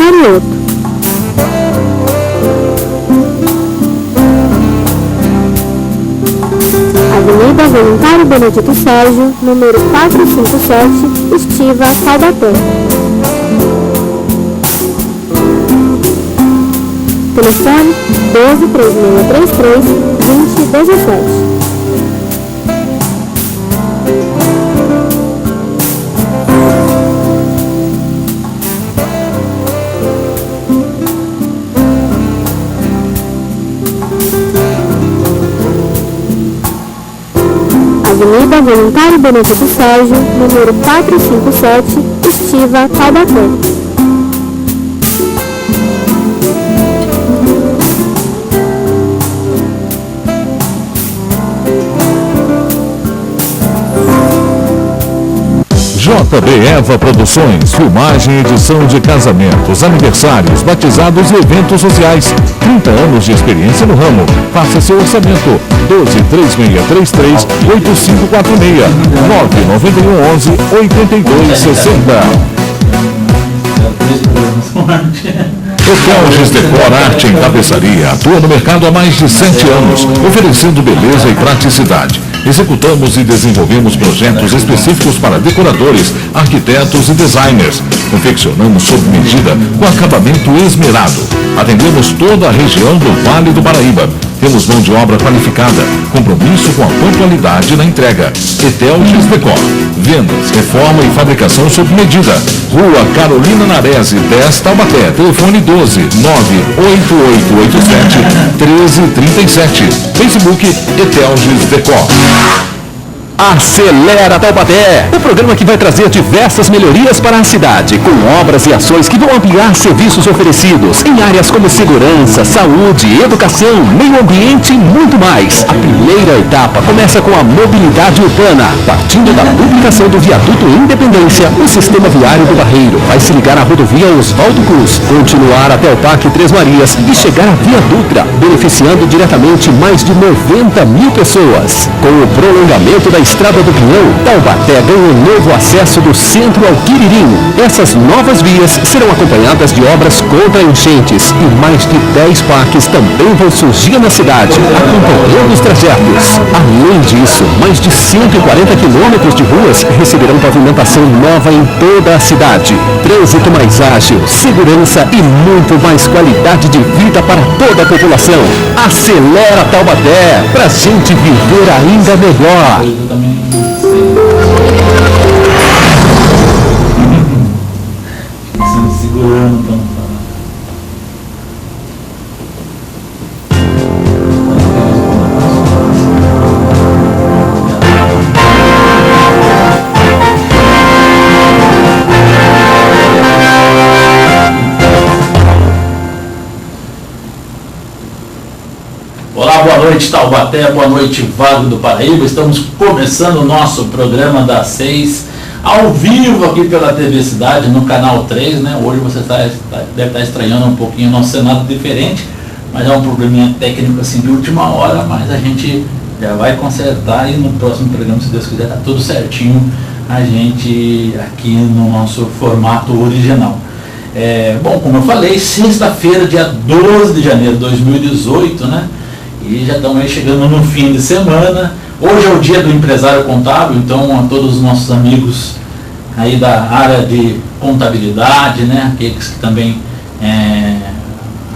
Marioto. Avenida Voluntário Benedito Sérgio, número 457, Estiva, Taubaté. Telefone 12-3633-2017. Avenida Voluntário Benedito Sérgio, número 457, Estiva, Taubaté. JB Eva Produções, filmagem e edição de casamentos, aniversários, batizados e eventos sociais. 30 anos de experiência no ramo. Faça seu orçamento. 12-3633-8546 99111-8260. Etelges Decor Arte em Tapeçaria atua no mercado há mais de 7 anos, oferecendo beleza e praticidade. Executamos e desenvolvemos projetos específicos para decoradores, arquitetos e designers. Confeccionamos sob medida com acabamento esmerado. Atendemos toda a região do Vale do Paraíba. Temos mão de obra qualificada, compromisso com a pontualidade na entrega. Etelges Decor. Vendas, reforma e fabricação sob medida. Rua Carolina Narese, 10, Taubaté. Telefone 12-98887-1337. Facebook Etelges Decor. Acelera Taubaté, o programa que vai trazer diversas melhorias para a cidade, com obras e ações que vão ampliar serviços oferecidos em áreas como segurança, saúde, educação, meio ambiente e muito mais. A primeira etapa começa com a mobilidade urbana. Partindo da duplicação do viaduto Independência, o sistema viário do Barreiro vai se ligar à rodovia Oswaldo Cruz, continuar até o Parque Três Marias e chegar à Via Dutra, beneficiando diretamente mais de 90 mil pessoas. Com o prolongamento da Estrada do Pinhão, Taubaté ganha um novo acesso do centro ao Quiririm. Essas novas vias serão acompanhadas de obras contra enchentes e mais de 10 parques também vão surgir na cidade, acompanhando os trajetos. Além disso, mais de 140 quilômetros de ruas receberão pavimentação nova em toda a cidade. Trânsito mais ágil, segurança e muito mais qualidade de vida para toda a população. Acelera Taubaté, pra gente viver ainda melhor. Segurando para não falar. Olá, boa noite Taubaté, boa noite Vale do Paraíba. Estamos começando o nosso programa das 6, ao vivo aqui pela TV Cidade, no canal 3, né? Hoje você deve estar estranhando um pouquinho o nosso cenário diferente, mas é um probleminha técnico assim de última hora, mas a gente já vai consertar e no próximo programa, se Deus quiser, tá tudo certinho, a gente aqui no nosso formato original. Bom, como eu falei, sexta-feira, dia 12 de janeiro de 2018, né? E já estamos aí chegando no fim de semana. Hoje é o dia do empresário contábil, então a todos os nossos amigos aí da área de contabilidade, né? Aqueles que também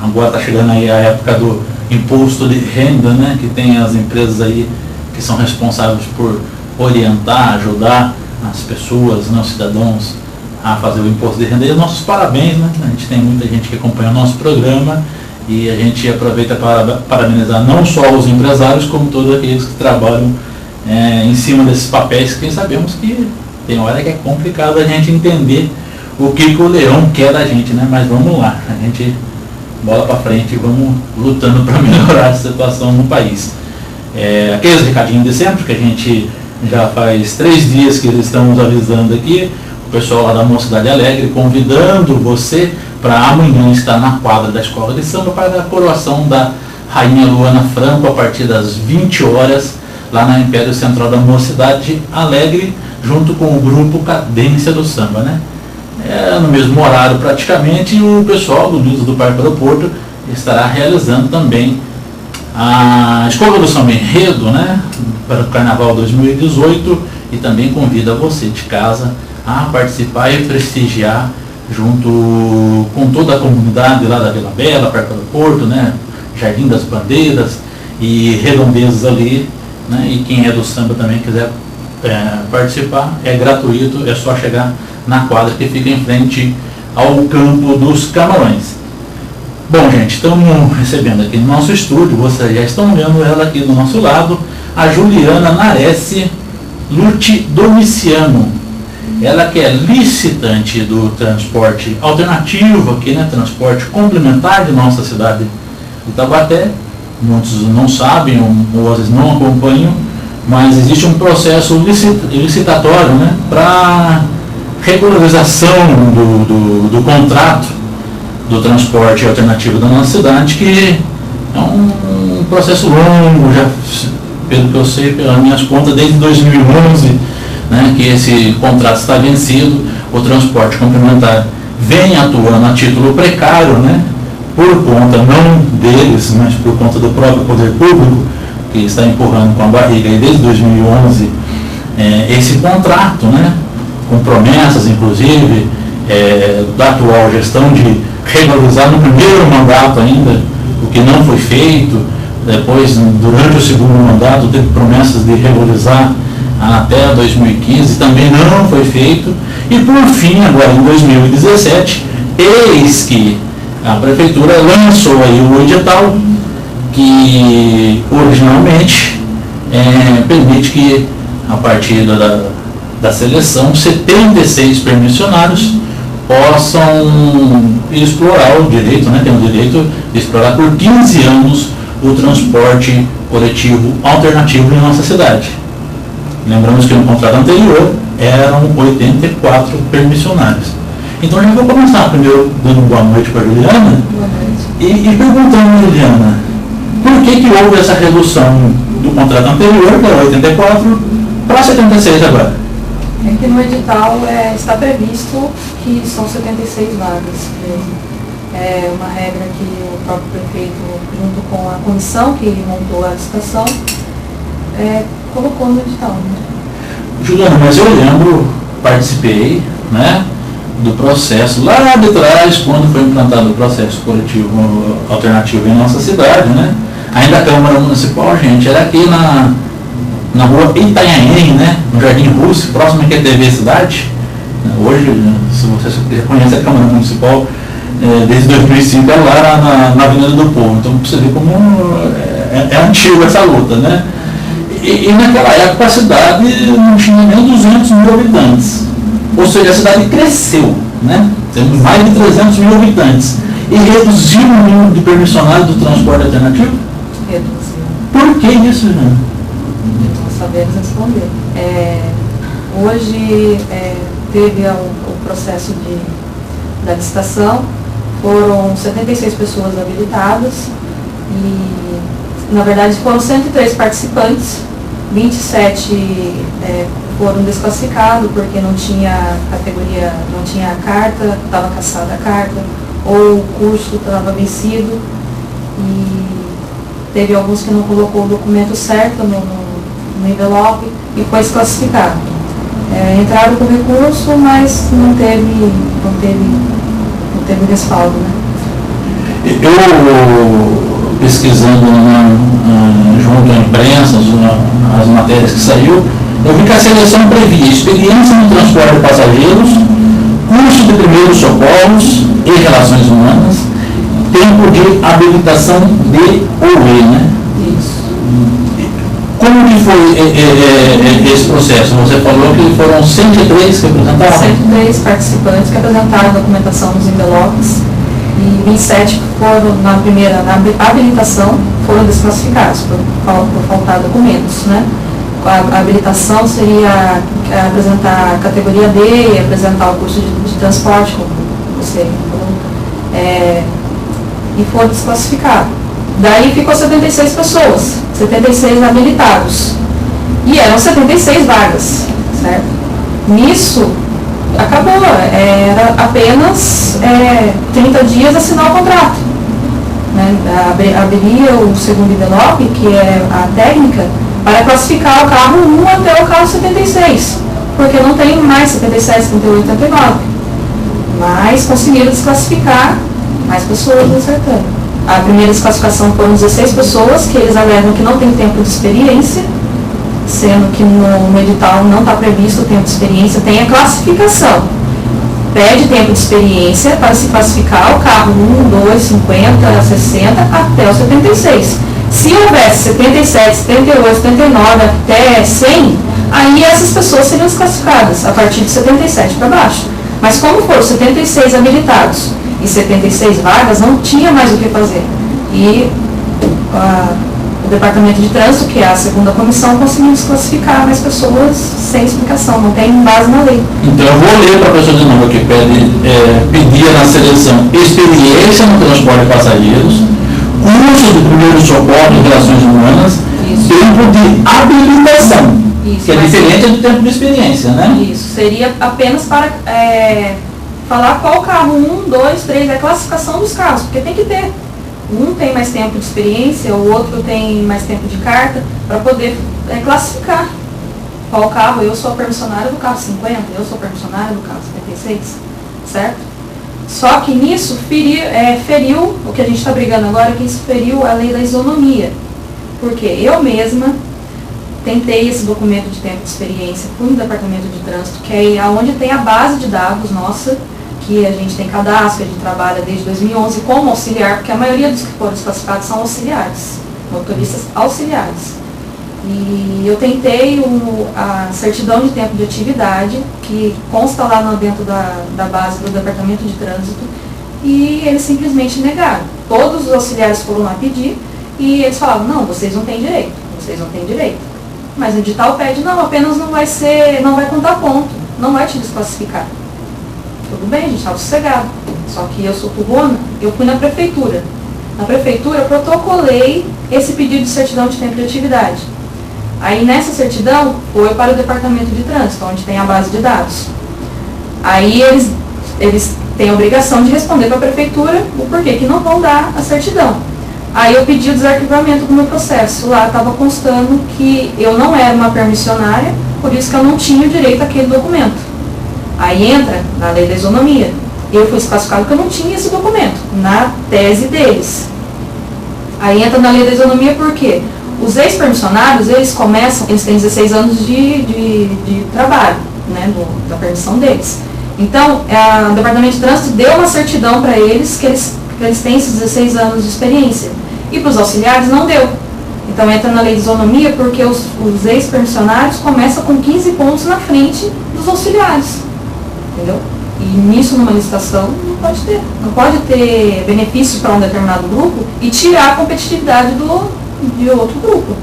agora está chegando aí a época do imposto de renda, né? Que tem as empresas aí que são responsáveis por orientar, ajudar as pessoas, né, os cidadãos a fazer o imposto de renda. E os nossos parabéns, né? A gente tem muita gente que acompanha o nosso programa. E a gente aproveita para parabenizar não só os empresários, como todos aqueles que trabalham em cima desses papéis, que sabemos que tem hora que é complicado a gente entender o que o leão quer da gente, né? Mas vamos lá, a gente bola para frente e vamos lutando para melhorar a situação no país. Aqueles recadinhos de sempre, que a gente já faz 3 dias que eles estamos avisando aqui, o pessoal lá da Mocidade Alegre, convidando você para amanhã estar na quadra da Escola de Samba para a coroação da Rainha Luana Franco a partir das 20 horas, lá na Império Central da Mocidade Alegre, junto com o grupo Cadência do Samba, né? no mesmo horário praticamente, o pessoal do Mitos do Parque Aeroporto estará realizando também a escolha do Samba Enredo, né, para o Carnaval 2018, e também convida você de casa a participar e prestigiar junto com toda a comunidade lá da Vila Bela, Parque Aeroporto, né, Jardim das Bandeiras e redondezas ali, né, e quem é do samba também quiser participar, é gratuito, é só chegar na quadra que fica em frente ao Campo dos Camarões. Bom, gente, estamos recebendo aqui no nosso estúdio, vocês já estão vendo ela aqui do nosso lado, a Juliana Naressi Luti Domiciano. Ela que é licitante do transporte alternativo aqui, né, transporte complementar de nossa cidade de Taubaté. Muitos não sabem ou às vezes não acompanham, mas existe um processo licitatório, né, para regularização do contrato do transporte alternativo da nossa cidade, que é um processo longo, já, pelo que eu sei, pelas minhas contas, desde 2011, né, que esse contrato está vencido. O transporte complementar vem atuando a título precário, né, por conta não deles, mas por conta do próprio poder público, que está empurrando com a barriga aí desde 2011 esse contrato, né, com promessas, inclusive, da atual gestão de regularizar no primeiro mandato ainda, o que não foi feito. Depois, durante o segundo mandato, teve promessas de regularizar até 2015, também não foi feito. E por fim, agora em 2017, eis que a Prefeitura lançou aí o edital, que originalmente permite que, a partir da seleção, 76 permissionários possam explorar o direito, né, tem o direito de explorar por 15 anos o transporte coletivo alternativo em nossa cidade. Lembramos que no contrato anterior eram 84 permissionários. Então já vou começar primeiro dando boa noite para a Juliana e perguntando, Juliana, por que houve essa redução do contrato anterior, que era 84, para 76 agora? É que no edital está previsto que são 76 vagas mesmo. É uma regra que o próprio prefeito, junto com a comissão que montou a licitação, colocou no edital. Né? Juliana, mas eu lembro, participei, né, do processo lá de trás, quando foi implantado o processo coletivo alternativo em nossa cidade, né? Ainda a Câmara Municipal, gente, era aqui na rua Itanhaém, né, no Jardim Russo, próximo à TV Cidade. Hoje, se você conhece a Câmara Municipal, desde 2005 é lá na Avenida do Povo. Então você vê como é antiga essa luta, né? E naquela época a cidade não tinha nem 200 mil habitantes. Ou seja, a cidade cresceu, né? Temos mais de 300 mil habitantes. E reduziu o número de permissionários do transporte alternativo? Reduziu. Por que isso, né? Não sabemos responder. Hoje teve o processo da licitação, foram 76 pessoas habilitadas e, na verdade, foram 103 participantes, 27 foram desclassificados porque não tinha categoria, não tinha a carta, estava cassada a carta, ou o curso estava vencido, e teve alguns que não colocou o documento certo no envelope e foi desclassificado. Entraram com recurso, mas não teve respaldo, né? Eu, pesquisando junto à imprensa, as matérias que saiu, eu vi que a seleção previa experiência no transporte de passageiros, curso de primeiros socorros e relações humanas, tempo de habilitação de OE, né? Isso. Como que foi esse processo? Você falou que foram 103 que apresentaram? 103 participantes que apresentaram a documentação nos envelopes e 27 foram na habilitação foram desclassificados por faltar documentos, né? A habilitação seria apresentar a categoria D e apresentar o curso de transporte, como você falou, e foram desclassificados. Daí ficou 76 pessoas, 76 habilitados. E eram 76 vagas, certo? Nisso, acabou. Era apenas 30 dias assinar o contrato. Né? Abriria o segundo envelope, que é a técnica, para classificar o carro 1 até o carro 76, porque não tem mais 77, 78, 79. Mas conseguiram desclassificar mais pessoas acertando. A primeira desclassificação foram 16 pessoas, que eles alegam que não tem tempo de experiência, sendo que no edital não está previsto o tempo de experiência, tem a classificação. Pede tempo de experiência para se classificar o carro 1, 2, 50, 60 até o 76. Se houvesse 77, 78, 79 até 100, aí essas pessoas seriam desclassificadas a partir de 77 para baixo. Mas como foram 76 habilitados e 76 vagas, não tinha mais o que fazer. E o Departamento de Trânsito, que é a segunda comissão, conseguiu desclassificar mais pessoas sem explicação, não tem base na lei. Então eu vou ler para a pessoa de novo que pedia na seleção experiência no transporte de passageiros, curso de primeiro socorro em relações humanas, tempo de habilitação, Isso, que é diferente do tempo de experiência, né? Isso, seria apenas para falar qual carro, 1, 2, 3, é a classificação dos carros, porque tem que ter. Um tem mais tempo de experiência, o outro tem mais tempo de carta, para poder classificar qual carro. Eu sou a permissionária do carro 50, eu sou a permissionária do carro 76, certo? Só que nisso feriu, o que a gente está brigando agora, que isso feriu a lei da isonomia. Porque eu mesma tentei esse documento de tempo de experiência com o Departamento de Trânsito, que é onde tem a base de dados nossa, que a gente tem cadastro, a gente trabalha desde 2011 como auxiliar, porque a maioria dos que foram desclassificados são auxiliares, motoristas auxiliares. E eu tentei a certidão de tempo de atividade, que consta lá dentro da base do Departamento de Trânsito, e eles simplesmente negaram. Todos os auxiliares foram lá pedir, e eles falavam, não, vocês não têm direito, vocês não têm direito. Mas o edital pede, não, apenas não vai contar ponto, não vai te desclassificar. Tudo bem, a gente estava sossegado. Só que eu sou tubona, eu fui na prefeitura. Na prefeitura, eu protocolei esse pedido de certidão de tempo de atividade. Aí, nessa certidão, foi para o Departamento de Trânsito, onde tem a base de dados. Aí, eles têm a obrigação de responder para a prefeitura o porquê que não vão dar a certidão. Aí, eu pedi o desarquivamento do meu processo. Lá estava constando que eu não era uma permissionária, por isso que eu não tinha o direito àquele documento. Aí entra na lei da isonomia. Eu fui desclassificado porque eu não tinha esse documento, na tese deles. Aí entra na lei da isonomia porque os ex-permissionários, eles têm 16 anos de trabalho, né, da permissão deles. Então, o Departamento de Trânsito deu uma certidão para eles que eles têm esses 16 anos de experiência. E para os auxiliares não deu. Então entra na lei de isonomia porque os ex-permissionários começam com 15 pontos na frente dos auxiliares. Entendeu? E nisso, numa licitação, não pode ter. Não pode ter benefício para um determinado grupo e tirar a competitividade de outro grupo.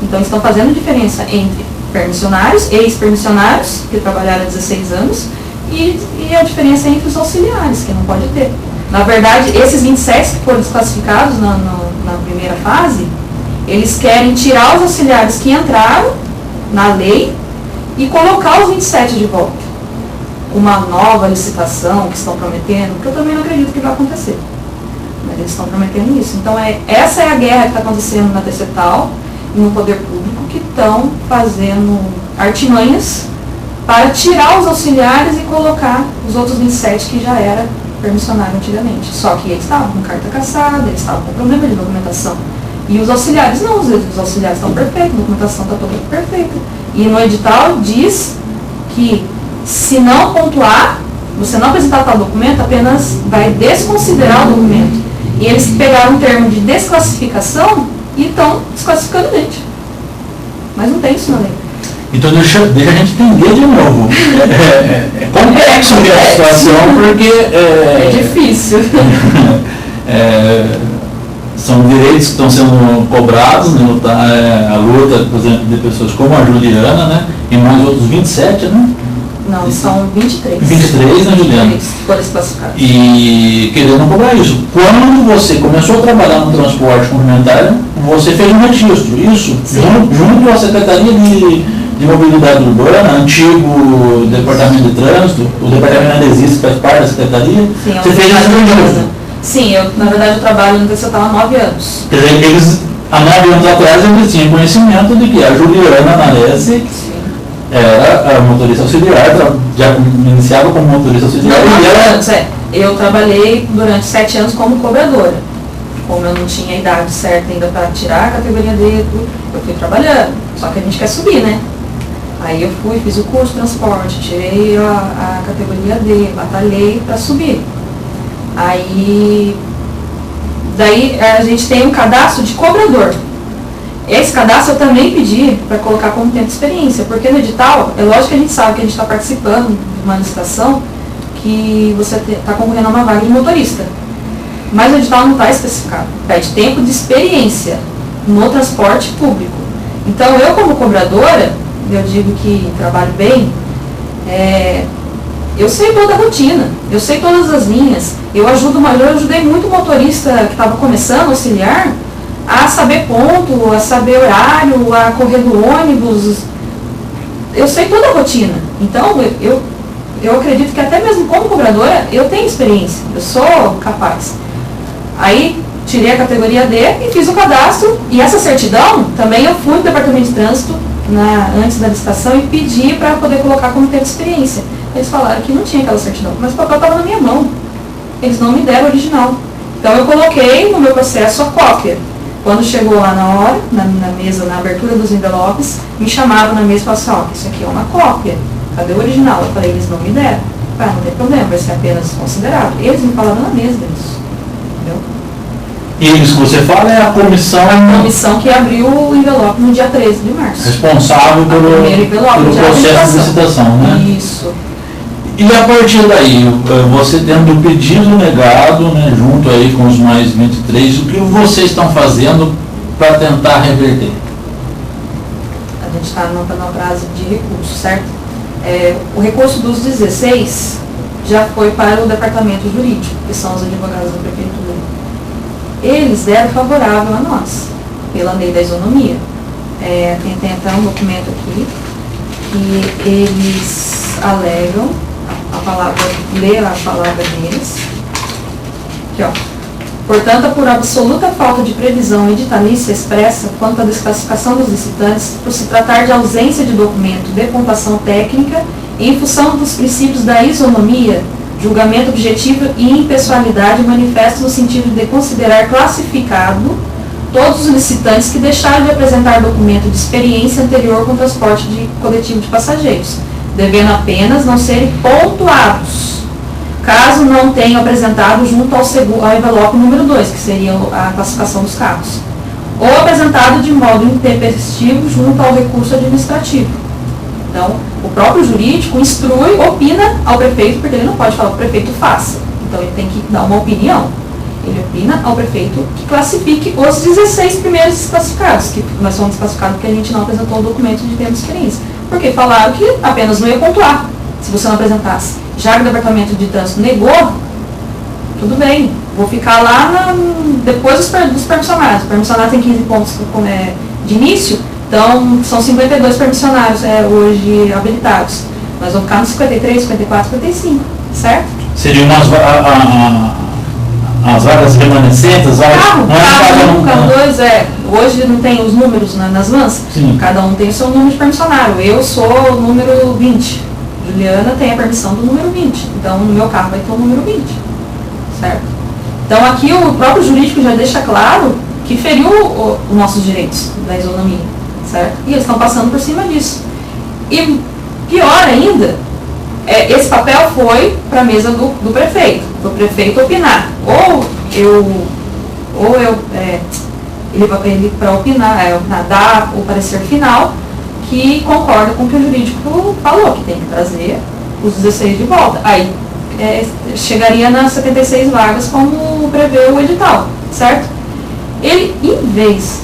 Então, estão fazendo diferença entre permissionários, ex-permissionários, que trabalharam há 16 anos, e a diferença entre os auxiliares, que não pode ter. Na verdade, esses 27 que foram desclassificados na primeira fase, eles querem tirar os auxiliares que entraram na lei e colocar os 27 de volta. Uma nova licitação que estão prometendo, que eu também não acredito que vai acontecer. Mas eles estão prometendo isso. Então, essa é a guerra que está acontecendo na TCTAL e no poder público, que estão fazendo artimanhas para tirar os auxiliares e colocar os outros 27 que já era permissionário antigamente. Só que eles estavam com carta cassada, eles estavam com problema de documentação. E os auxiliares não, os auxiliares estão perfeitos, a documentação está toda perfeita. E no edital diz que se não pontuar, você não apresentar tal documento, apenas vai desconsiderar o documento. E eles pegaram um termo de desclassificação e estão desclassificando gente. Mas não tem isso na lei. Então deixa a gente entender de novo. É complexo a situação porque... É difícil. São direitos que estão sendo cobrados, né? A luta, por exemplo, de pessoas como a Juliana, né? E mais outros 27, né? Não, são 23. 23, né, Juliana? Foram classificados. E querendo cobrar isso. Quando você começou a trabalhar no transporte complementar, você fez um registro, isso? Junto à Secretaria de mobilidade urbana, antigo departamento de trânsito, o departamento ainda existe, faz parte da secretaria. Sim, você fez isso por novo. Sim, na verdade eu trabalho no TCTAL há 9 anos. Quer dizer, eles, há 9 anos atrás, eles tinham conhecimento de que a Juliana Nares era a motorista auxiliar, já iniciava como motorista auxiliar. Eu trabalhei durante 7 anos como cobradora. Como eu não tinha a idade certa ainda para tirar a categoria D, eu fui trabalhando. Só que a gente quer subir, né? Aí eu fui, fiz o curso de transporte, tirei a categoria D, batalhei para subir. Daí a gente tem um cadastro de cobrador. Esse cadastro eu também pedi para colocar como tempo de experiência, porque no edital, é lógico que a gente sabe que a gente está participando de uma licitação que você está concorrendo a uma vaga de motorista. Mas o edital não está especificado. Pede tempo de experiência no transporte público. Então eu como cobradora, eu digo que trabalho bem, eu sei toda a rotina, eu sei todas as linhas. Eu ajudei muito o motorista que estava começando, auxiliar, a saber ponto, a saber horário, a correr do ônibus. Eu sei toda a rotina. Então, eu acredito que até mesmo como cobradora, eu tenho experiência, eu sou capaz. Aí, tirei a categoria D e fiz o cadastro. E essa certidão, também eu fui no departamento de trânsito, antes da licitação, e pedi para poder colocar como tempo de experiência. Eles falaram que não tinha aquela certidão, mas o papel estava na minha mão. Eles não me deram o original. Então, eu coloquei no meu processo a cópia. Quando chegou lá na hora, na mesa, na abertura dos envelopes, me chamavam na mesa e falavam assim, isso aqui é uma cópia, cadê o original? Eu falei, eles não me deram. Não tem problema, vai ser apenas considerado. Eles me falaram na mesa disso. Entendeu? E isso que você fala é a comissão... A comissão que abriu o envelope no dia 13 de março. Responsável pelo processo de licitação, né? Isso. E a partir daí, você tendo o pedido negado, né, junto aí com os mais 23, o que vocês estão fazendo para tentar reverter? A gente está no prazo de recurso, certo? O recurso dos 16 já foi para o departamento jurídico, que são os advogados da prefeitura. Eles deram favorável a nós, pela lei da isonomia. Tem até um documento aqui que eles alegam, ler a palavra deles. Aqui, ó. Portanto, por absoluta falta de previsão editalícia expressa quanto à desclassificação dos licitantes, por se tratar de ausência de documento de pontuação técnica, em função dos princípios da isonomia, julgamento objetivo e impessoalidade manifesto no sentido de considerar classificado todos os licitantes que deixaram de apresentar documento de experiência anterior com transporte coletivo de passageiros, devendo apenas não serem pontuados, caso não tenham apresentado junto ao envelope número 2, que seria a classificação dos carros, ou apresentado de modo intempestivo junto ao recurso administrativo. Então, o próprio jurídico instrui, opina ao prefeito, porque ele não pode falar que o prefeito faça. Então, ele tem que dar uma opinião. Ele opina ao prefeito que classifique os 16 primeiros desclassificados, que nós somos desclassificados porque a gente não apresentou o documento de tempo de experiência. Porque falaram que apenas não ia pontuar se você não apresentasse. Já que o departamento de trânsito negou, tudo bem, vou ficar lá depois dos permissionários. O permissionário tem 15 pontos de início, então são 52 permissionários hoje habilitados. Nós vamos ficar nos 53, 54, 55, certo? Seriam as vagas remanescentes? Carro 2, hoje não tem os números nas vans? Sim. Cada um tem o seu número de permissionário. Eu sou o número 20. Juliana tem a permissão do número 20. Então, no meu carro vai ter o número 20. Certo? Então, aqui o próprio jurídico já deixa claro que feriu os nossos direitos da isonomia. Certo? E eles estão passando por cima disso. E, pior ainda, esse papel foi para a mesa do prefeito. Para o prefeito opinar. Ele para opinar, dar o parecer final, que concorda com o que o jurídico falou, que tem que trazer os 16 de volta. Aí chegaria nas 76 vagas, como prevê o edital, certo? Ele, em vez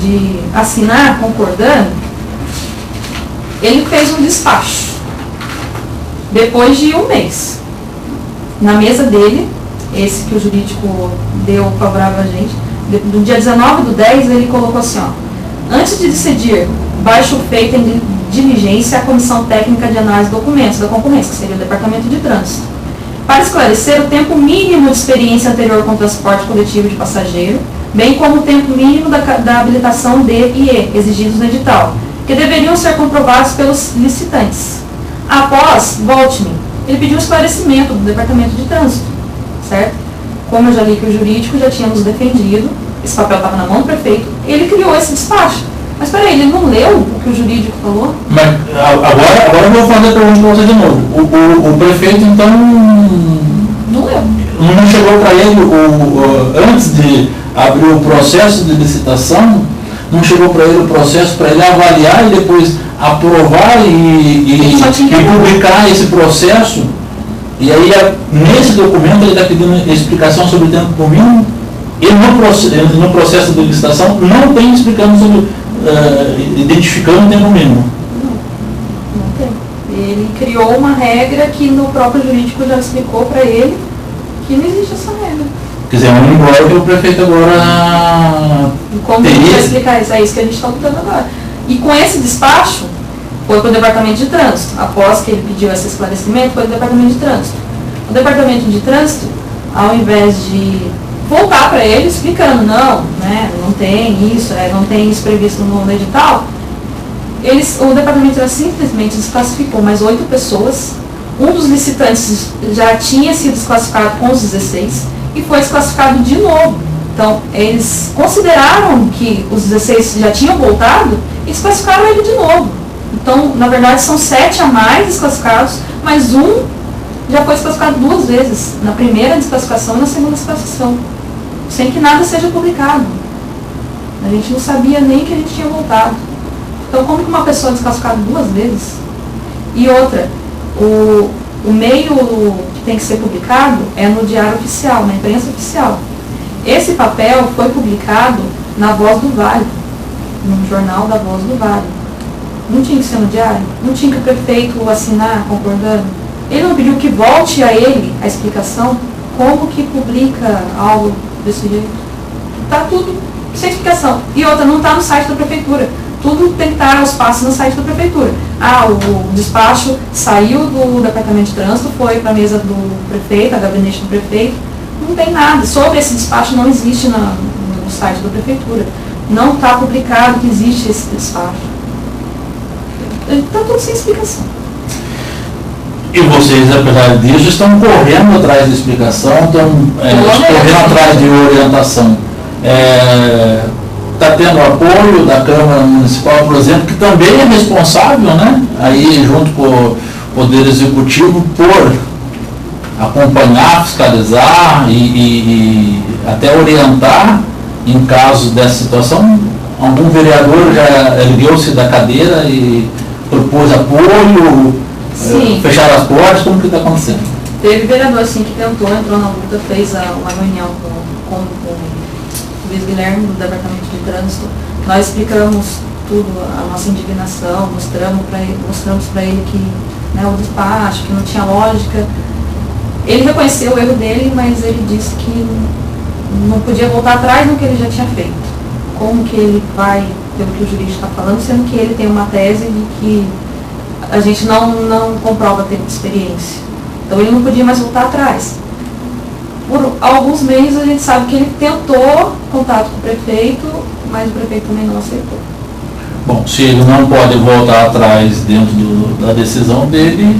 de assinar concordando, ele fez um despacho. Depois de um mês, na mesa dele, esse que o jurídico deu favorável a gente, no dia 19/10, ele colocou assim, ó: antes de decidir baixo feita em diligência à Comissão Técnica de Análise de Documentos da Concorrência, que seria o Departamento de Trânsito, para esclarecer o tempo mínimo de experiência anterior com transporte coletivo de passageiro, bem como o tempo mínimo da habilitação D e E, exigidos no edital, que deveriam ser comprovados pelos licitantes. Após, volte-me, ele pediu esclarecimento do Departamento de Trânsito, certo? Como eu já li que o jurídico já tinha nos defendido, esse papel estava na mão do prefeito, ele criou esse despacho. Mas peraí, ele não leu o que o jurídico falou? Mas agora eu vou fazer a pergunta para você de novo. O prefeito, então, Não leu. não chegou para ele, antes de abrir o processo de licitação, não chegou para ele o processo para ele avaliar e depois aprovar e publicar esse processo? E aí, nesse documento, ele está pedindo explicação sobre o tempo mínimo, e no processo de licitação não tem explicando sobre, identificando o tempo mínimo. Não tem. Ele criou uma regra que no próprio jurídico já explicou para ele que não existe essa regra. Quer dizer, é um embora que o prefeito agora E como ele vai explicar isso? É isso que a gente está lutando agora. E com esse despacho, foi para o Departamento de Trânsito. Após que ele pediu esse esclarecimento, foi para o Departamento de Trânsito. O Departamento de Trânsito, ao invés de voltar para ele explicando, não, né, não tem isso, não tem isso previsto no edital, o Departamento de Trânsito simplesmente desclassificou mais 8 pessoas. Um dos licitantes já tinha sido desclassificado com os 16 e foi desclassificado de novo. Então, eles consideraram que os 16 já tinham voltado e desclassificaram ele de novo. Então, na verdade, são 7 a mais desclassificados, mas um já foi desclassificado 2 vezes, na primeira desclassificação e na segunda desclassificação, sem que nada seja publicado. A gente não sabia nem que a gente tinha voltado. Então, como que uma pessoa é desclassificada 2 vezes? E outra, o meio que tem que ser publicado é no Diário Oficial, na imprensa oficial. Esse papel foi publicado na Voz do Vale, no jornal da Voz do Vale. Não tinha que ser no diário? Não tinha que o prefeito assinar, concordando? Ele não pediu que volte a ele a explicação? Como que publica algo desse jeito? Está tudo sem explicação. E outra, não está no site da prefeitura. Tudo tem que estar aos passos no site da prefeitura. O despacho saiu do Departamento de Trânsito, foi para a mesa do prefeito, a gabinete do prefeito. Não tem nada. Sobre esse despacho não existe no site da prefeitura. Não está publicado que existe esse despacho. Está tudo sem explicação. E vocês, apesar disso, estão correndo atrás de explicação, estão correndo atrás de orientação. Está tendo apoio da Câmara Municipal, por exemplo, que também é responsável, né, aí junto com o Poder Executivo, por acompanhar, fiscalizar e até orientar em caso dessa situação. Algum vereador já ergueu-se da cadeira e propôs apoio, fechar as portas, como que está acontecendo? Teve vereador assim que tentou, entrou na luta, fez uma reunião com o Luiz Guilherme, do Departamento de Trânsito. Nós explicamos tudo, a nossa indignação, mostramos para ele que, né, o despacho, que não tinha lógica. Ele reconheceu o erro dele, mas ele disse que não podia voltar atrás no que ele já tinha feito. Como que ele vai, pelo que o jurídico está falando, sendo que ele tem uma tese de que a gente não comprova ter experiência. Então ele não podia mais voltar atrás. Por alguns meses a gente sabe que ele tentou contato com o prefeito, mas o prefeito também não aceitou. Bom, se ele não pode voltar atrás dentro da decisão dele,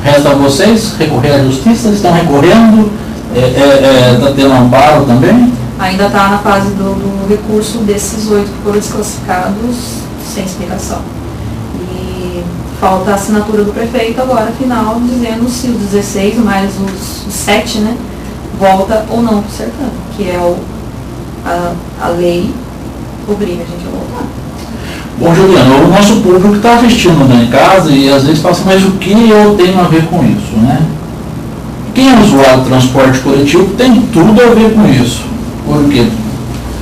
resta a vocês recorrer à justiça. Estão recorrendo? Está tendo amparo também? Ainda está na fase do recurso desses 8 que foram desclassificados sem explicação. E falta a assinatura do prefeito agora, final, dizendo se os 16 mais os 7, né, volta ou não para o certame, que é a lei obriga a gente a voltar. Bom, Juliana, o nosso público está assistindo lá em casa e às vezes fala assim, mas o que eu tenho a ver com isso, né? Quem é usuário do transporte coletivo tem tudo a ver com isso. Por quê?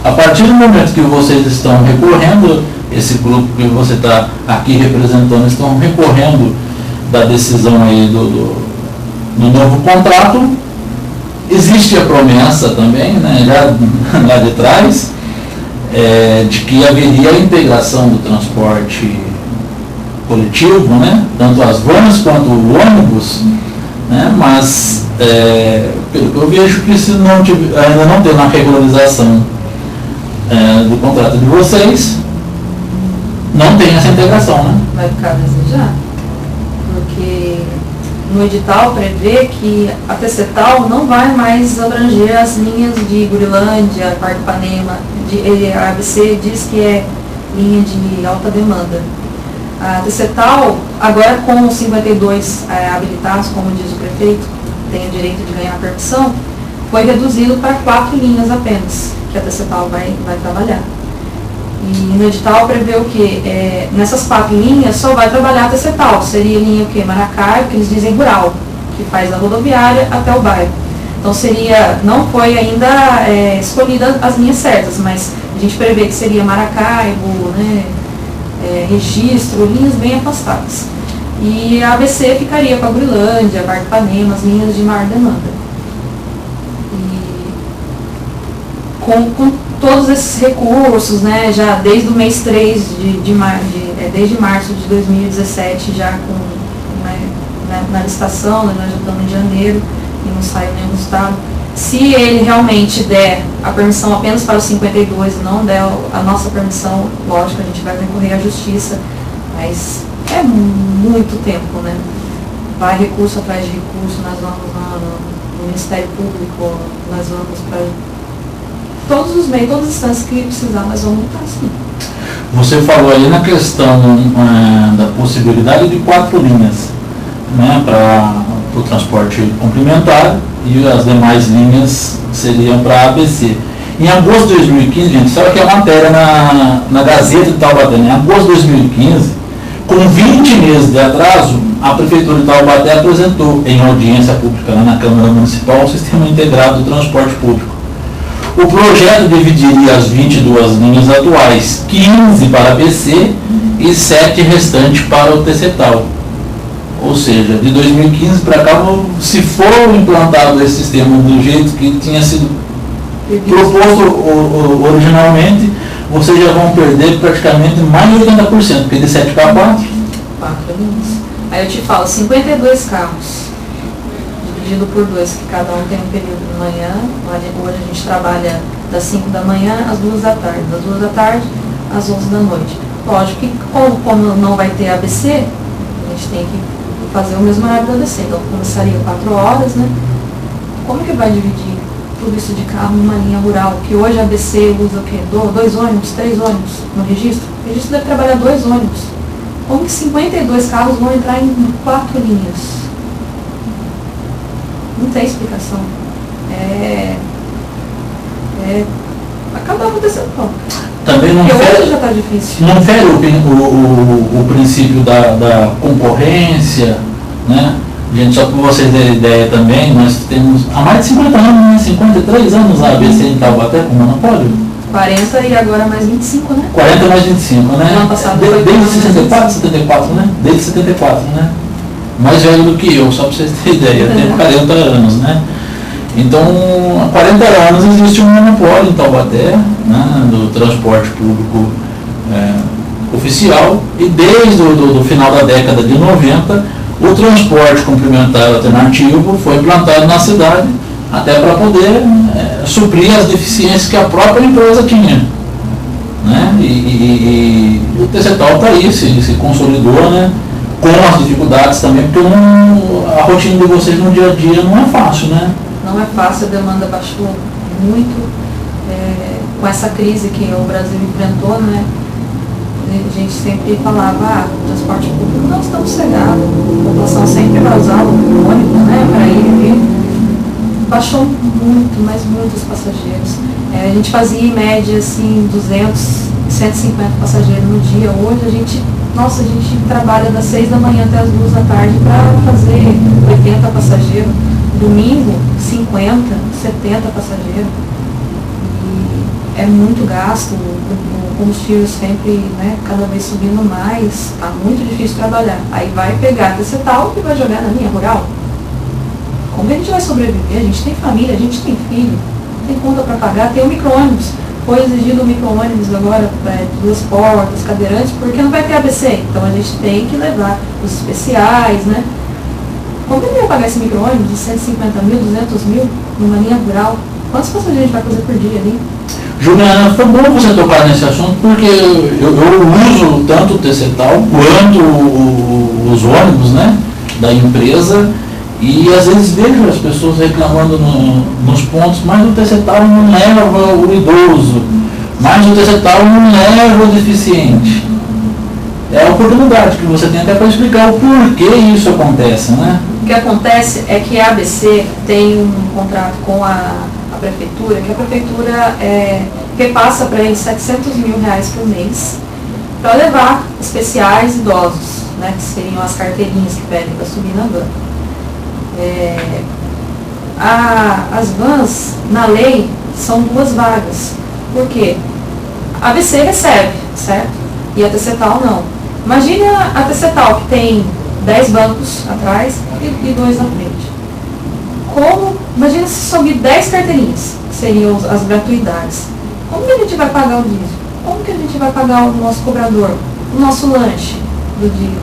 A partir do momento que vocês estão recorrendo, esse grupo que você está aqui representando, estão recorrendo da decisão aí do novo contrato, existe a promessa também, né, lá de trás, de que haveria a integração do transporte coletivo, né? Tanto as vans quanto o ônibus, né? Mas pelo que eu vejo que se não tiver, ainda não tem uma regularização do contrato de vocês, não tem essa integração, né? Vai ficar a desejar, porque no edital prevê que a TCTAL não vai mais abranger as linhas de Gurilândia, Parque Ipanema, a ABC diz que é linha de alta demanda. A TCTAL, agora com os 52 habilitados, como diz o prefeito, tem o direito de ganhar permissão, foi reduzido para 4 linhas apenas, que a TCTAL vai trabalhar. E no edital prevê o quê? Nessas 4 linhas só vai trabalhar a TCTAL, seria linha o quê? Maracaibo, que eles dizem rural, que faz da rodoviária até o bairro. Então não foi ainda escolhida as linhas certas, mas a gente prevê que seria Maracaibo, né, Registro, linhas bem afastadas. E a ABC ficaria com a Gurilândia, Parque Ipanema, as linhas de maior demanda. E com todos esses recursos, né, já desde o mês 3 desde março de 2017, já na licitação, né, nós já estamos em janeiro e não saiu nenhum resultado. Se ele realmente der a permissão apenas para os 52 e não der a nossa permissão, lógico, a gente vai recorrer à justiça, mas é muito tempo, né? Vai recurso atrás de recurso, nós vamos no Ministério Público, nós vamos para todos os meios, todas as instâncias que precisar, nós vamos lutar sim. Você falou aí na questão da possibilidade de 4 linhas, né, para o transporte complementar, e as demais linhas seriam para a ABC. Em agosto de 2015, gente, sabe que é a matéria na Gazeta de Taubaté, né? Em agosto de 2015, com 20 meses de atraso, a Prefeitura de Taubaté apresentou em audiência pública lá na Câmara Municipal o Sistema Integrado do Transporte Público. O projeto dividiria as 22 linhas atuais, 15 para a ABC e 7 restantes para o TCTAL. Ou seja, de 2015 para cá, se for implantado esse sistema do jeito que tinha sido proposto originalmente, vocês já vão perder praticamente mais de 80%, porque de 7 para 4. 4 linhas. Aí eu te falo, 52 carros, dividido por 2, que cada um tem um período de manhã. Hoje a gente trabalha das 5 da manhã às 2 da tarde, das 2 da tarde às 11 da noite. Lógico que como não vai ter ABC, a gente tem que fazer o mesmo horário da ABC, então começaria 4 horas, né? Como que vai dividir tudo isso de carro numa linha rural? Que hoje a ABC usa o quê? 2 ônibus, 3 ônibus no registro? O registro deve trabalhar 2 ônibus. Como que 52 carros vão entrar em 4 linhas? Não tem explicação. Acabar acontecendo pouco. Também não fere, já está difícil. Não fere o princípio da concorrência, né? Gente, só para vocês terem ideia também, nós temos há mais de 50 anos, né? 53 anos a ABC em Taubaté com monopólio. 40 e agora mais 25, né? 40 mais 25, né? Ano passado desde 64, 74, né? Desde 74, né? Mais velho do que eu, só para vocês terem ideia, eu tenho 40 anos, né? Então, há 40 anos existe um monopólio em Taubaté, né, do transporte público oficial, e desde o final da década de 90, o transporte complementar alternativo foi implantado na cidade, até para poder suprir as deficiências que a própria empresa tinha. Né? E o TCTAL está aí, se consolidou, né, com as dificuldades também, porque a rotina de vocês no dia a dia não é fácil, né? Não é fácil, a demanda baixou muito com essa crise que o Brasil enfrentou, né? A gente sempre falava, o transporte público não está sossegado, a população sempre vai usar o ônibus, né, para ir e vir. Baixou muito, mas muitos passageiros. A gente fazia em média assim 200, 150 passageiros no dia. Hoje a gente trabalha das 6 da manhã até as 2 da tarde para fazer 80 passageiros. Domingo, 50, 70 passageiros. E é muito gasto, o combustível sempre, né, cada vez subindo mais, está muito difícil trabalhar. Aí vai pegar esse tal e vai jogar na linha rural. Como a gente vai sobreviver? A gente tem família, a gente tem filho, tem conta para pagar, tem o micro-ônibus. foi exigido o micro-ônibus agora, 2 portas, cadeirantes, porque não vai ter ABC. Então a gente tem que levar os especiais, né? Como ele vai pagar esse micro-ônibus de 150 mil, 200 mil, numa linha rural? Quantos passageiros a gente vai fazer por dia ali? Juliana, foi bom você tocar nesse assunto, porque eu uso tanto o TCTAL quanto os ônibus, né, da empresa, e às vezes vejo as pessoas reclamando nos pontos, mas o TCTAL não leva o idoso, mas o TCTAL não leva o deficiente. É a oportunidade que você tem até para explicar o porquê isso acontece, né? O que acontece é que a ABC tem um contrato com a prefeitura, que a prefeitura repassa para eles 700 mil reais por mês para levar especiais idosos, né, que seriam as carteirinhas que pedem para subir na van. As vans, na lei, são 2 vagas. Por quê? A ABC recebe, certo? E a TCTAL não. Imagina a TCTAL que tem 10 bancos atrás e 2 na frente. Imagina se subir 10 carteirinhas, que seriam as gratuidades. Como que a gente vai pagar o diesel? Como que a gente vai pagar o nosso cobrador? O nosso lanche do dia?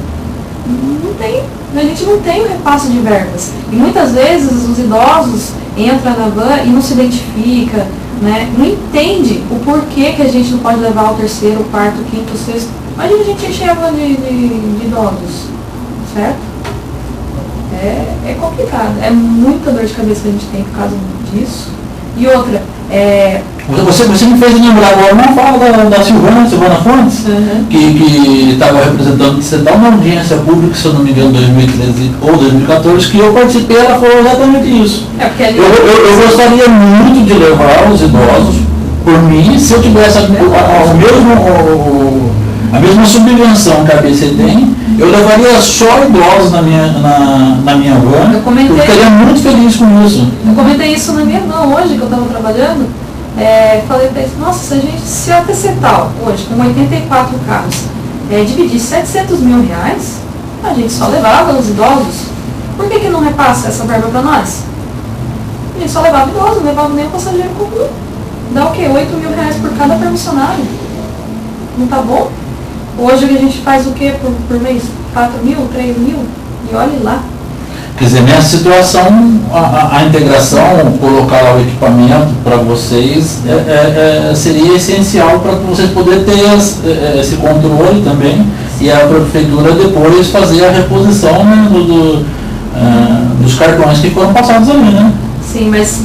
Não tem. A gente não tem o repasse de verbas. E muitas vezes os idosos entram na van e não se identifica, né? Não entende o porquê que a gente não pode levar o 3º, 4º, 5º, 6º. Imagina a gente encher a van de idosos, certo? É complicado, é muita dor de cabeça que a gente tem por causa disso. E outra, Você me fez lembrar agora uma fala da Silvana Fontes, que estava representando o TCTAL numa audiência pública, se eu não me engano, 2013 ou 2014, que eu participei, ela falou exatamente isso. Eu gostaria muito de levar os idosos, por mim, se eu tivesse a mesma subvenção que a ABC tem, eu levaria só idosos na minha van. Eu ficaria muito feliz com isso. Eu comentei isso na minha van hoje, que eu estava trabalhando. Falei para eles, nossa, se a TCTAL hoje, com 84 carros, dividir 700 mil reais, a gente só levava os idosos. Por que não repassa essa verba para nós? A gente só levava idosos, não levava nem o passageiro comum. Dá o quê? 8 mil reais por cada permissionário. Não tá bom? Hoje a gente faz o quê por mês? 4 mil, 3 mil? E olhe lá. Quer dizer, nessa situação, a integração, colocar lá o equipamento para vocês, seria essencial para vocês poderem ter esse controle também, e a prefeitura depois fazer a reposição, né, dos cartões que foram passados ali, né? Sim, mas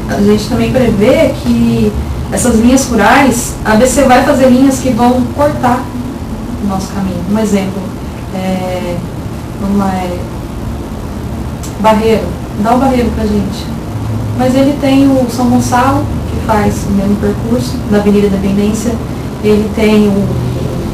a gente também prevê que essas linhas rurais, a ABC vai fazer linhas que vão cortar o nosso caminho. Um exemplo, Barreiro, dá o Barreiro pra gente. Mas ele tem o São Gonçalo, que faz o mesmo percurso, da Avenida Independência. Ele tem o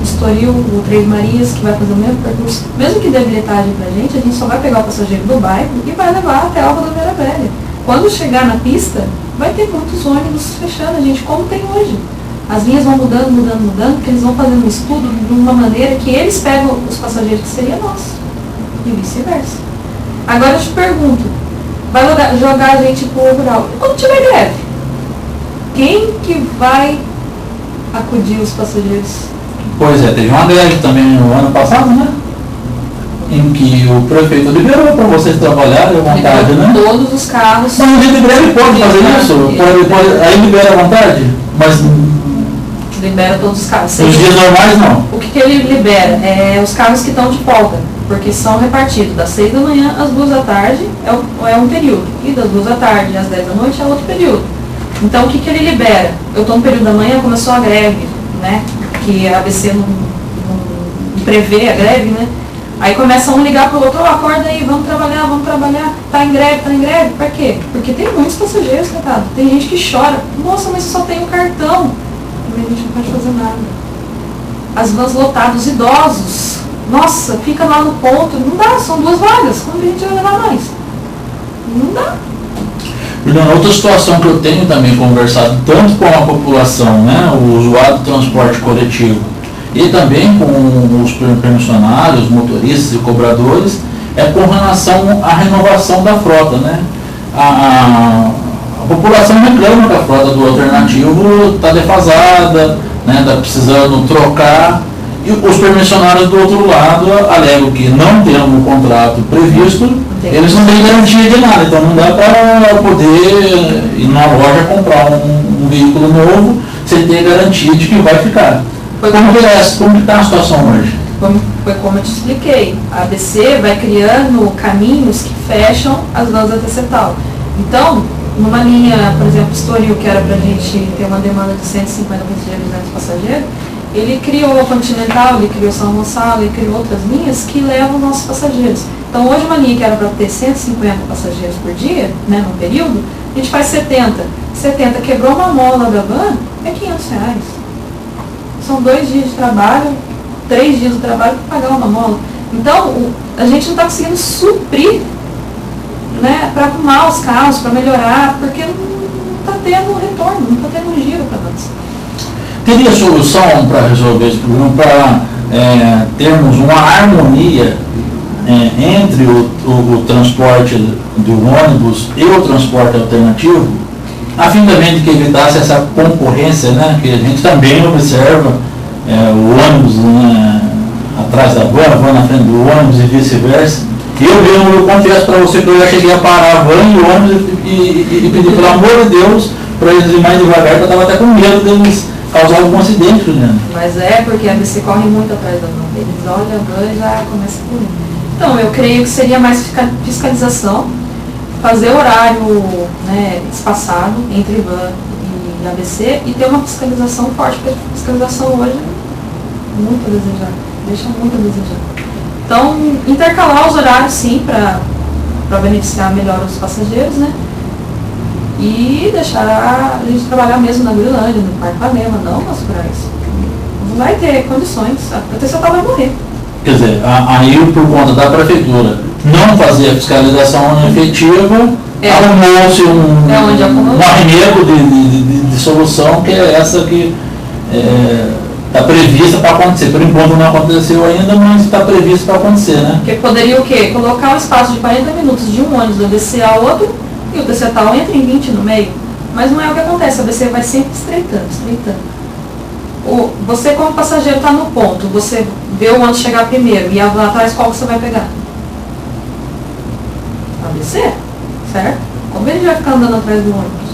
Estoril, o Três Marias, que vai fazer o mesmo percurso. Mesmo que dê bilhetagem pra gente, a gente só vai pegar o passageiro do bairro e vai levar até a Rodoviária Velha. Quando chegar na pista, vai ter muitos ônibus fechando a gente, como tem hoje. As linhas vão mudando, porque eles vão fazendo um estudo de uma maneira que eles pegam os passageiros que seria nós. E vice-versa. Agora eu te pergunto, vai jogar a gente pro rural. E quando tiver greve? Quem que vai acudir os passageiros? Pois é, teve uma greve também no ano passado, né? Em que o prefeito liberou para vocês trabalharem à vontade, né? Todos os carros. Mas o dia de greve pode fazer isso? Aí libera à vontade? Mas libera todos os carros. Os dias normais não. O que ele libera? Os carros que estão de folga, porque são repartidos das 6 da manhã às 2 da tarde, é um período, e das 2 da tarde às 10 da noite é outro período. Então o que ele libera? Eu estou no período da manhã, começou a greve, né? Que a ABC não prevê a greve, né? Aí começa um ligar pro outro, acorda aí, vamos trabalhar, tá em greve, pra quê? Porque tem muitos passageiros, coitado, tem gente que chora, nossa, mas só tem o cartão, e a gente não pode fazer nada. As vans lotadas, os idosos, nossa, fica lá no ponto, não dá, são 2 vagas, como a gente vai levar mais? Não dá. Outra situação que eu tenho também conversado tanto com a população, né, o usuário do transporte coletivo, e também com os permissionários, motoristas e cobradores, com relação à renovação da frota, né? A população reclama que a frota do alternativo está defasada, está precisando trocar, e os permissionários do outro lado alegam que não tendo um contrato previsto, eles não têm garantia de nada, então não dá para poder ir na loja comprar um veículo novo sem ter garantia de que vai ficar. Como está a situação hoje? Foi como eu te expliquei, a ABC vai criando caminhos que fecham as vans da Tecetal. Então, numa linha, por exemplo, Estoril, que era para a gente ter uma demanda de 150 passageiros, 200 passageiros, ele criou a Continental, ele criou São Gonçalo, ele criou outras linhas que levam nossos passageiros. Então, hoje uma linha que era para ter 150 passageiros por dia, num período, a gente faz 70. 70 quebrou uma mola da van, é R$500. São 2 dias de trabalho, 3 dias de trabalho para pagar uma mola. Então, a gente não está conseguindo suprir, para arrumar os carros, para melhorar, porque não está tendo retorno, não está tendo giro para nós. Teria solução para resolver esse problema, para termos uma harmonia entre o transporte do ônibus e o transporte alternativo, a fim também de que evitasse essa concorrência, que a gente também observa, o ônibus atrás da van, a van na frente do ônibus e vice-versa. Eu confesso para você que eu já cheguei a parar a van e o ônibus e pedir, pelo amor de Deus, para eles irem mais devagar, porque eu estava até com medo deles causar algum acidente, Juliana. Mas porque a ABC corre muito atrás da van. Eles olham a van e já começa por aí. Então, eu creio que seria mais fiscalização, fazer horário espaçado entre van e ABC e ter uma fiscalização forte, porque a fiscalização hoje é muito a desejar, deixa muito a desejar. Então, intercalar os horários, sim, para beneficiar melhor os passageiros, e deixar a gente trabalhar mesmo na Grilândia, no Parque Panema, não nas praias. Não vai ter condições, a Tecetal vai morrer. Quer dizer, aí por conta da prefeitura não fazer a fiscalização efetiva, arrumou-se um arremedo de solução, que é essa que está prevista para acontecer. Por enquanto não aconteceu ainda, mas está previsto para acontecer, Porque poderia o quê? Colocar um espaço de 40 minutos de um ônibus do ABC a outro e o Tecetal entra em 20 no meio. Mas não é o que acontece, a ABC vai sempre estreitando. Você como passageiro está no ponto, você vê o ônibus chegar primeiro e lá atrás qual você vai pegar? A ABC, certo? Como ele vai ficar andando atrás do ônibus?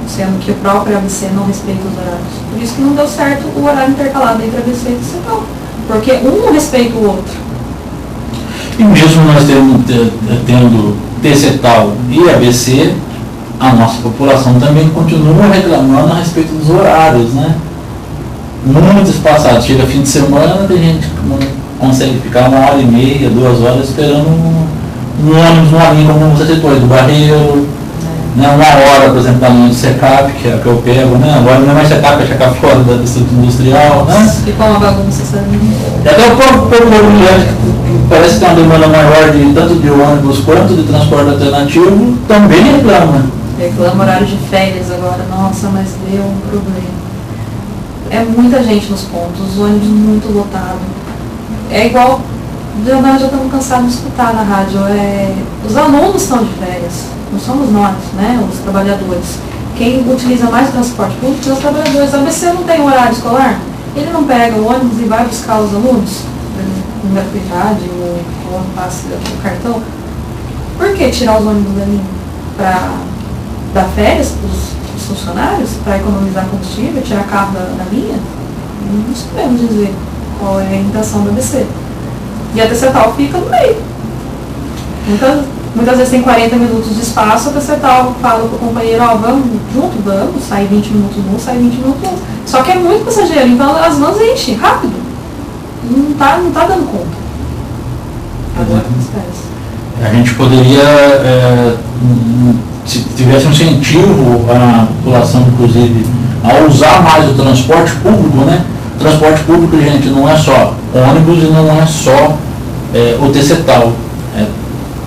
Sendo que o próprio ABC não respeita os horários. Por isso que não deu certo o horário intercalado entre a ABC e o Tecetal. Porque um não respeita o outro. E mesmo nós tendo Tecetal e ABC, a nossa população também continua reclamando a respeito dos horários, Muito espaçado. Chega fim de semana, tem gente que não consegue ficar 1h30, 2 horas esperando um ônibus numa linha, como você citou, do Barreiro, 1 hora, por exemplo, da linha do SECAP, que é a que eu pego, agora não é mais SECAP, é SECAP fora do Instituto Industrial, Ficou uma bagunça, sabe? E até o próprio que parece que tem uma demanda maior tanto de ônibus quanto de transporte alternativo, também reclama. Reclama horário de férias agora, nossa, mas deu um problema. É muita gente nos pontos, os ônibus muito lotados. É igual, nós já estamos cansados de escutar na rádio, os alunos estão de férias, não somos nós, os trabalhadores. Quem utiliza mais o transporte público são os trabalhadores. A ABC não tem horário escolar, ele não pega o ônibus e vai buscar os alunos, no gratuidade, ou passe o cartão. Por que tirar os ônibus da linha? Para dar férias para os funcionários, para economizar combustível, tirar carro da linha? Não sabemos dizer qual é a intenção da ABC. E a Tecetal fica no meio. Muitas vezes tem 40 minutos de espaço, a Tecetal fala para o companheiro, vamos junto, vamos, sai 20 minutos um, sai 20 minutos outro. Só que é muito passageiro, então as vans enchem rápido. Não tá dando conta. Agora a gente poderia, se tivesse um incentivo à população, inclusive, a usar mais o transporte público, Transporte público, gente, não é só ônibus e não é só o Tecetal. É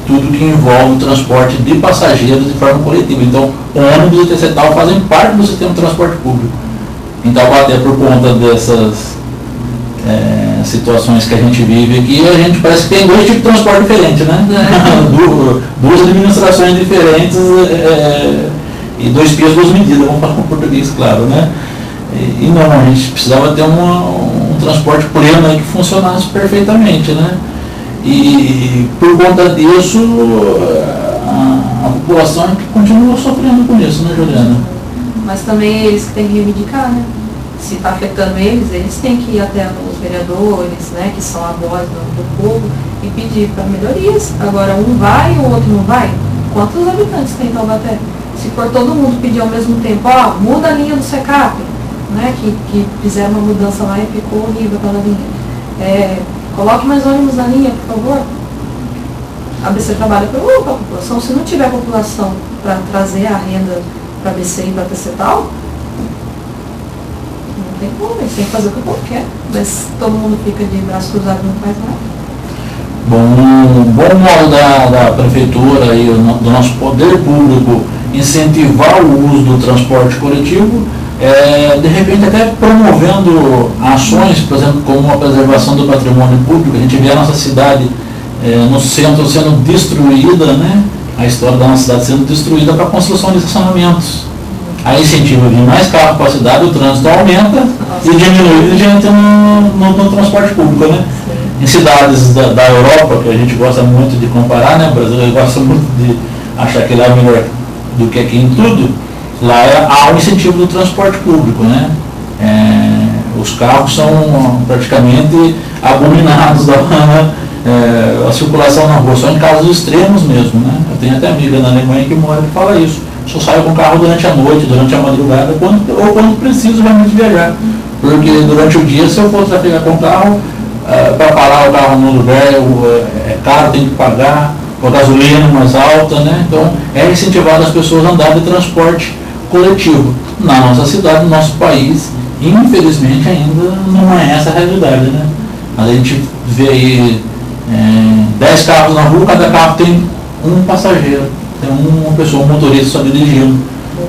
tudo que envolve o transporte de passageiros de forma coletiva. Então, ônibus e Tecetal fazem parte do sistema de transporte público. Então, até por conta dessas situações que a gente vive aqui, a gente parece que tem 2 tipos de transporte diferentes, Duas administrações diferentes E 2 pesos, 2 medidas, vamos falar com português, claro, né? E não, a gente precisava ter um transporte pleno aí que funcionasse perfeitamente, né? E por conta disso, a população continua sofrendo com isso, né, Juliana? Mas também eles que têm que reivindicar, né? Se está afetando eles têm que ir até os vereadores, né, que são a voz do povo, e pedir para melhorias. Agora, um vai e o outro não vai. Quantos habitantes tem em Taubaté? Se for todo mundo pedir ao mesmo tempo, ó, muda a linha do SECAP, né, que fizeram uma mudança lá e ficou horrível aquela linha. Coloque mais ônibus na linha, por favor. A ABC trabalha para a população. Se não tiver população para trazer a renda para a ABC e para a TCTAL, não tem como, eles têm que fazer o que o povo quer. Mas todo mundo fica de braço cruzado e não faz nada. Bom, bom modo da prefeitura e do nosso poder público incentivar o uso do transporte coletivo, de repente até promovendo ações, por exemplo, como a preservação do patrimônio público. A gente vê a nossa cidade no centro sendo destruída, né? A história da nossa cidade sendo destruída para a construção de estacionamentos. Aí incentiva vir mais carro para a cidade, o trânsito aumenta e diminui gente no transporte público, né? Em cidades da Europa, que a gente gosta muito de comparar, né? O brasileiro gosta muito de achar que lá é melhor do que aqui em tudo. Lá há um incentivo do transporte público, né? Os carros são praticamente abominados a circulação na rua, só em casos extremos mesmo, né? Eu tenho até amiga na Alemanha que mora e fala isso. Só saio com o carro durante a noite, durante a madrugada, ou quando preciso realmente viajar. Porque durante o dia, se eu for trafegar com o carro, para parar o carro no lugar é caro, tem que pagar, a gasolina mais alta, né? Então é incentivado as pessoas a andar de transporte coletivo. Na nossa cidade, no nosso país, infelizmente ainda não é essa a realidade, né? A gente vê aí 10 carros na rua, cada carro tem um passageiro, tem uma pessoa, um motorista só dirigindo,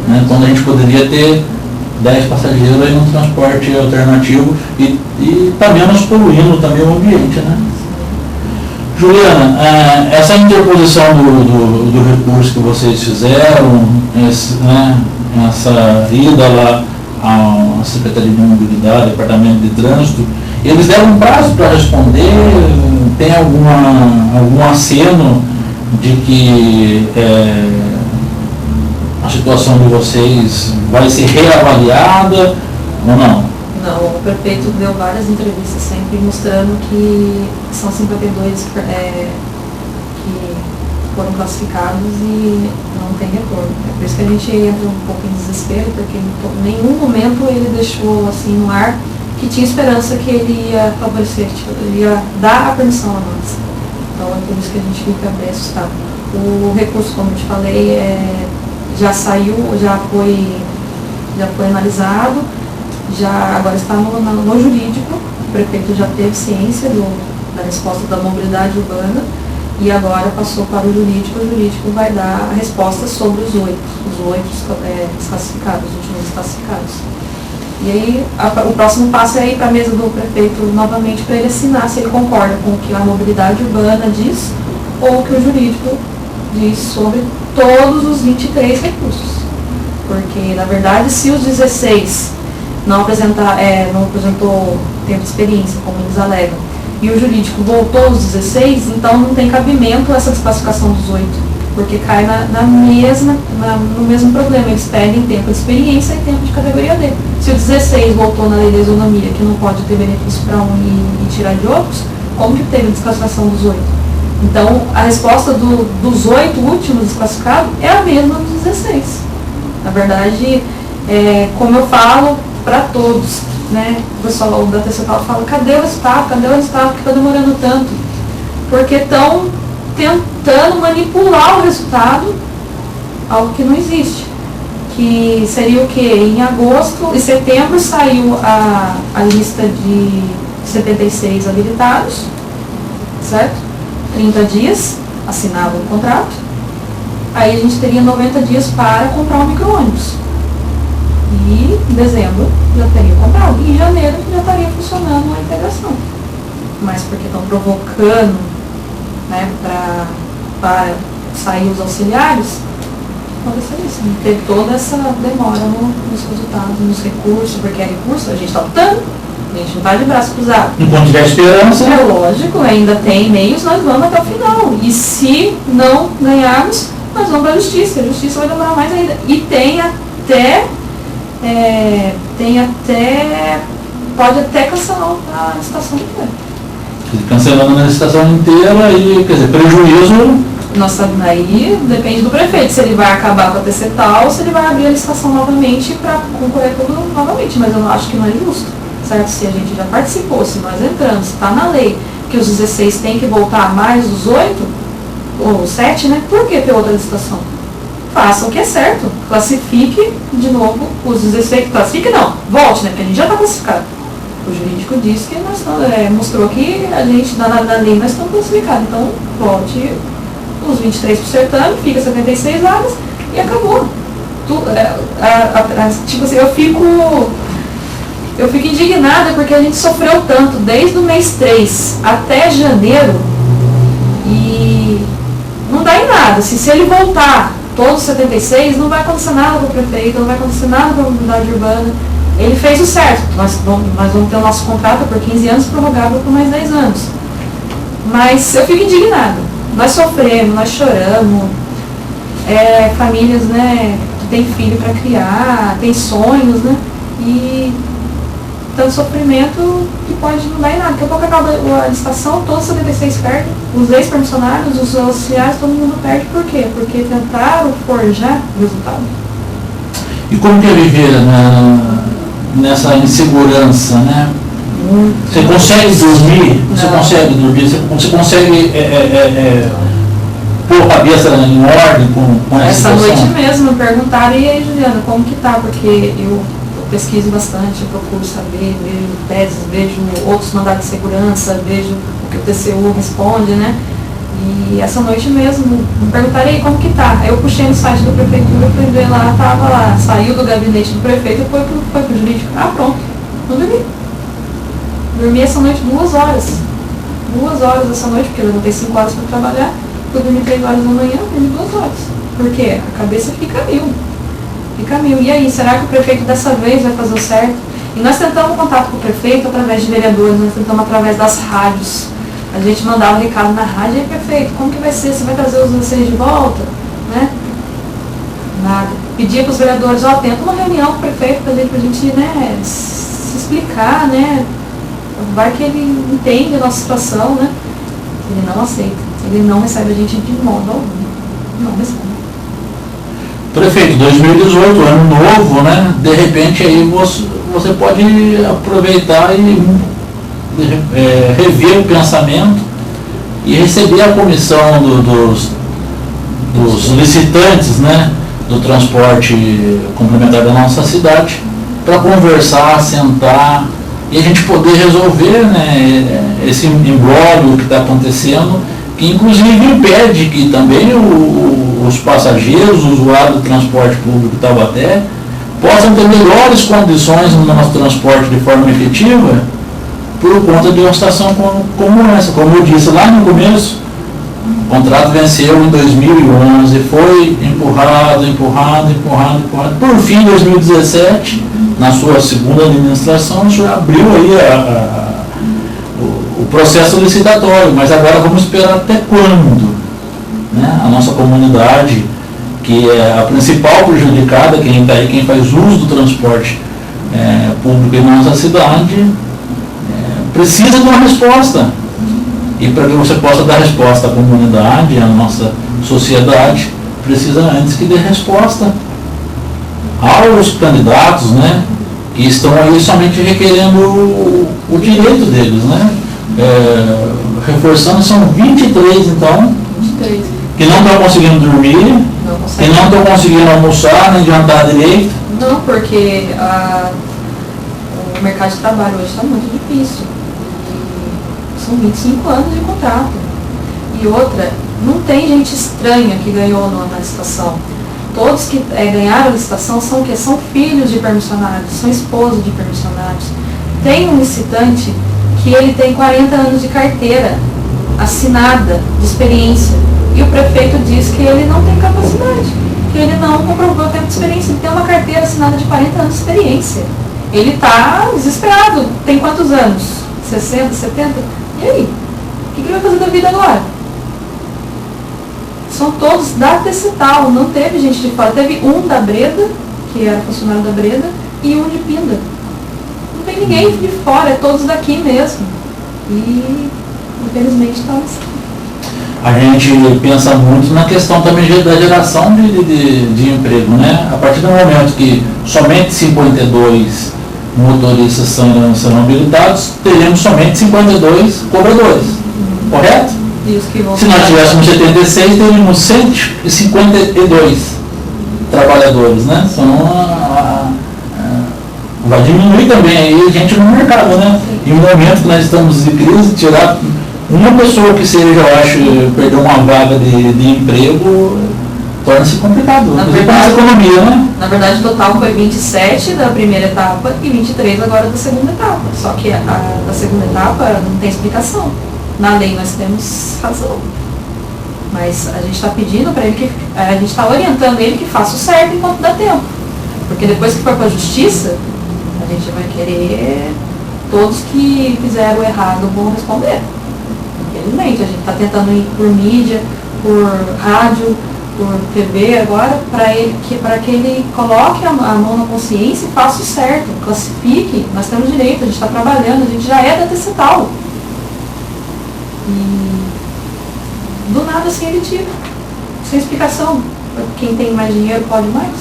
né? Então a gente poderia ter 10 passageiros aí no transporte alternativo e tá menos poluindo também o ambiente, né? Juliana, essa interposição do recurso que vocês fizeram, essa ida lá à Secretaria de Mobilidade, Departamento de Trânsito, eles deram um prazo para responder? Tem algum aceno de que a situação de vocês vai ser reavaliada ou não? Não, o prefeito deu várias entrevistas sempre mostrando que são 52 que foram classificados e não tem retorno. É por isso que a gente entra um pouco em desespero, porque em nenhum momento ele deixou assim no ar que tinha esperança que ele ia favorecer, ele ia dar a permissão a nós. Então é por isso que a gente fica bem assustado. O recurso, como eu te falei, já saiu, já foi analisado, agora está no jurídico. O prefeito já teve ciência da resposta da mobilidade urbana e agora passou para o jurídico vai dar a resposta sobre os 8 desclassificados, os últimos desclassificados. E aí o próximo passo é ir para a mesa do prefeito novamente para ele assinar se ele concorda com o que a mobilidade urbana diz ou o que o jurídico diz sobre todos os 23 recursos. Porque, na verdade, se os 16 não apresentou tempo de experiência, como eles alegam, e o jurídico voltou aos 16, então não tem cabimento essa desclassificação dos 8, porque cai no mesmo problema. Eles pedem tempo de experiência e tempo de categoria D. Se o 16 voltou na lei da isonomia, que não pode ter benefício para um e tirar de outros, como que teve a desclassificação dos 8? Então, a resposta dos 8 últimos desclassificados é a mesma dos 16. Na verdade, como eu falo para todos, né? O pessoal da TCTAL fala, cadê o resultado? Cadê o resultado? Por que está demorando tanto? Porque estão tentando manipular o resultado, algo que não existe. Que seria o quê? Em agosto e setembro saiu a lista de 76 habilitados, certo? 30 dias, assinava o contrato, aí a gente teria 90 dias para comprar um micro-ônibus. E em dezembro já teria comprado, e em janeiro já estaria funcionando a integração. Mas porque estão provocando, né, para sair os auxiliares, acontecer isso. Não teve toda essa demora nos resultados, nos recursos, porque é recurso, a gente está lutando, a gente não vai de braço cruzado. Enquanto tiver esperança. É lógico, ainda tem meios, nós vamos até o final. E se não ganharmos, nós vamos para a justiça. A justiça vai demorar mais ainda. E pode até cancelar a licitação inteira. Cancelando a licitação inteira e, quer dizer, prejuízo. Nossa, aí depende do prefeito, se ele vai acabar com a TCTAL ou se ele vai abrir a licitação novamente para concorrer tudo novamente. Mas eu não acho que não é justo, certo? Se a gente já participou, se nós entramos, está na lei que os 16 têm que voltar mais os 8, ou 7, né? Por que ter outra licitação? Faça o que é certo, classifique de novo os 16, classifique não, volte, né? Porque a gente já está classificado. O jurídico disse que nós mostrou que a gente, na lei, nós estamos classificados. Então, volte os 23 para o certame, fica 76 vagas e acabou. Tipo assim, eu fico indignada porque a gente sofreu tanto, desde o mês 3 até janeiro, e não dá em nada. Se ele voltar todos os 76, não vai acontecer nada para o prefeito, não vai acontecer nada para a comunidade urbana. Ele fez o certo, nós vamos ter o nosso contrato por 15 anos prorrogável por mais 10 anos. Mas eu fico indignada. Nós sofremos, nós choramos, famílias, né, que tem filho para criar, tem sonhos, né, e tanto sofrimento que pode não dar em nada. Daqui a pouco acaba a licitação, todos os 76 perdem, os ex-permissionários, os auxiliares, todo mundo perde. Por quê? Porque tentaram forjar o resultado. E como que é viver nessa insegurança, né? Você consegue dormir? Você consegue dormir? Você consegue pôr a cabeça em ordem com essa situação? Essa noite mesmo me perguntaram, e aí, Juliana, como que tá? Porque eu pesquiso bastante, eu procuro saber, vejo teses, vejo outros mandados de segurança, vejo o que o TCU responde, né? E essa noite mesmo, me perguntaram, aí, como que tá? Aí eu puxei no site da prefeitura, fui ver lá, tava lá, saiu do gabinete do prefeito e foi pro jurídico. Ah, pronto, não dormi. Dormi essa noite 2 horas. 2 horas essa noite, porque eu levantei 5 horas para trabalhar, fui dormir 3 horas da manhã, dormi 2 horas. Por quê? A cabeça fica mil. Fica mil. E aí, será que o prefeito dessa vez vai fazer o certo? E nós tentamos contato com o prefeito através de vereadores, nós tentamos através das rádios. A gente mandava recado na rádio, e aí, prefeito, como que vai ser? Você vai trazer os 16 de volta? Né? Nada. Pedia para os vereadores, tenta uma reunião com o prefeito para a gente, né, se explicar, né? Vai que ele entende a nossa situação, né? Ele não aceita. Ele não recebe a gente de modo algum. Não recebe. Prefeito, 2018, ano novo, né? De repente aí você pode aproveitar e rever o pensamento e receber a comissão dos licitantes, né, do transporte complementar da nossa cidade, para conversar, sentar e a gente poder resolver, né, esse imbróglio que está acontecendo, que inclusive impede que também os passageiros, os usuários do transporte público Taubaté, possam ter melhores condições no nosso transporte de forma efetiva por conta de uma situação como essa. Como eu disse lá no começo, o contrato venceu em 2011, foi empurrado. Por fim, em 2017, na sua segunda administração, o senhor abriu aí o processo licitatório, mas agora vamos esperar até quando, né? A nossa comunidade, que é a principal prejudicada, quem está aí, quem faz uso do transporte público em nossa cidade, precisa de uma resposta. E para que você possa dar resposta à comunidade, à nossa sociedade, precisa antes que dê resposta aos candidatos, né, que estão aí somente requerendo o direito deles, né? Reforçando, são 23, então, 23. Que não estão conseguindo dormir, que não estão conseguindo almoçar, nem jantar direito. Não, porque o mercado de trabalho hoje está muito difícil. São 25 anos de contrato. E outra, não tem gente estranha que ganhou na licitação. Todos que ganharam a licitação são o quê? São filhos de permissionários, são esposos de permissionários. Tem um licitante que ele tem 40 anos de carteira assinada, de experiência, e o prefeito diz que ele não tem capacidade, porque ele não comprovou o tempo de experiência. Ele tem uma carteira assinada de 40 anos de experiência. Ele está desesperado. Tem quantos anos? 60, 70? E aí? O que ele vai fazer da vida agora? São todos da Tecital, não teve gente de fora. Teve um da Breda, que era funcionário da Breda, e um de Pinda. Não tem ninguém de fora, é todos daqui mesmo. E, infelizmente, está assim. A gente pensa muito na questão também da geração de emprego, né? A partir do momento que somente 52 motoristas serão habilitados, teremos somente 52 cobradores, correto? E os que vão Se nós tivéssemos 76, teríamos 152 trabalhadores, né? Vai diminuir também aí a gente no mercado, né? E no momento que nós estamos em crise, tirar uma pessoa que seja, eu acho, perder uma vaga de emprego, torna-se complicado. Na verdade, economia, né? Na verdade, o total foi 27 da primeira etapa e 23 agora da segunda etapa. Só que a da segunda etapa não tem explicação. Na lei nós temos razão. Mas a gente está pedindo para ele a gente está orientando ele que faça o certo enquanto dá tempo. Porque depois que for para a justiça, a gente vai querer todos que fizeram o errado vão responder. Infelizmente, a gente está tentando ir por mídia, por rádio, por TV agora, para que ele coloque a mão na consciência e faça o certo, classifique, nós temos direito, a gente está trabalhando, a gente já é da Tecital. E do nada assim ele tira, sem explicação. Quem tem mais dinheiro pode mais.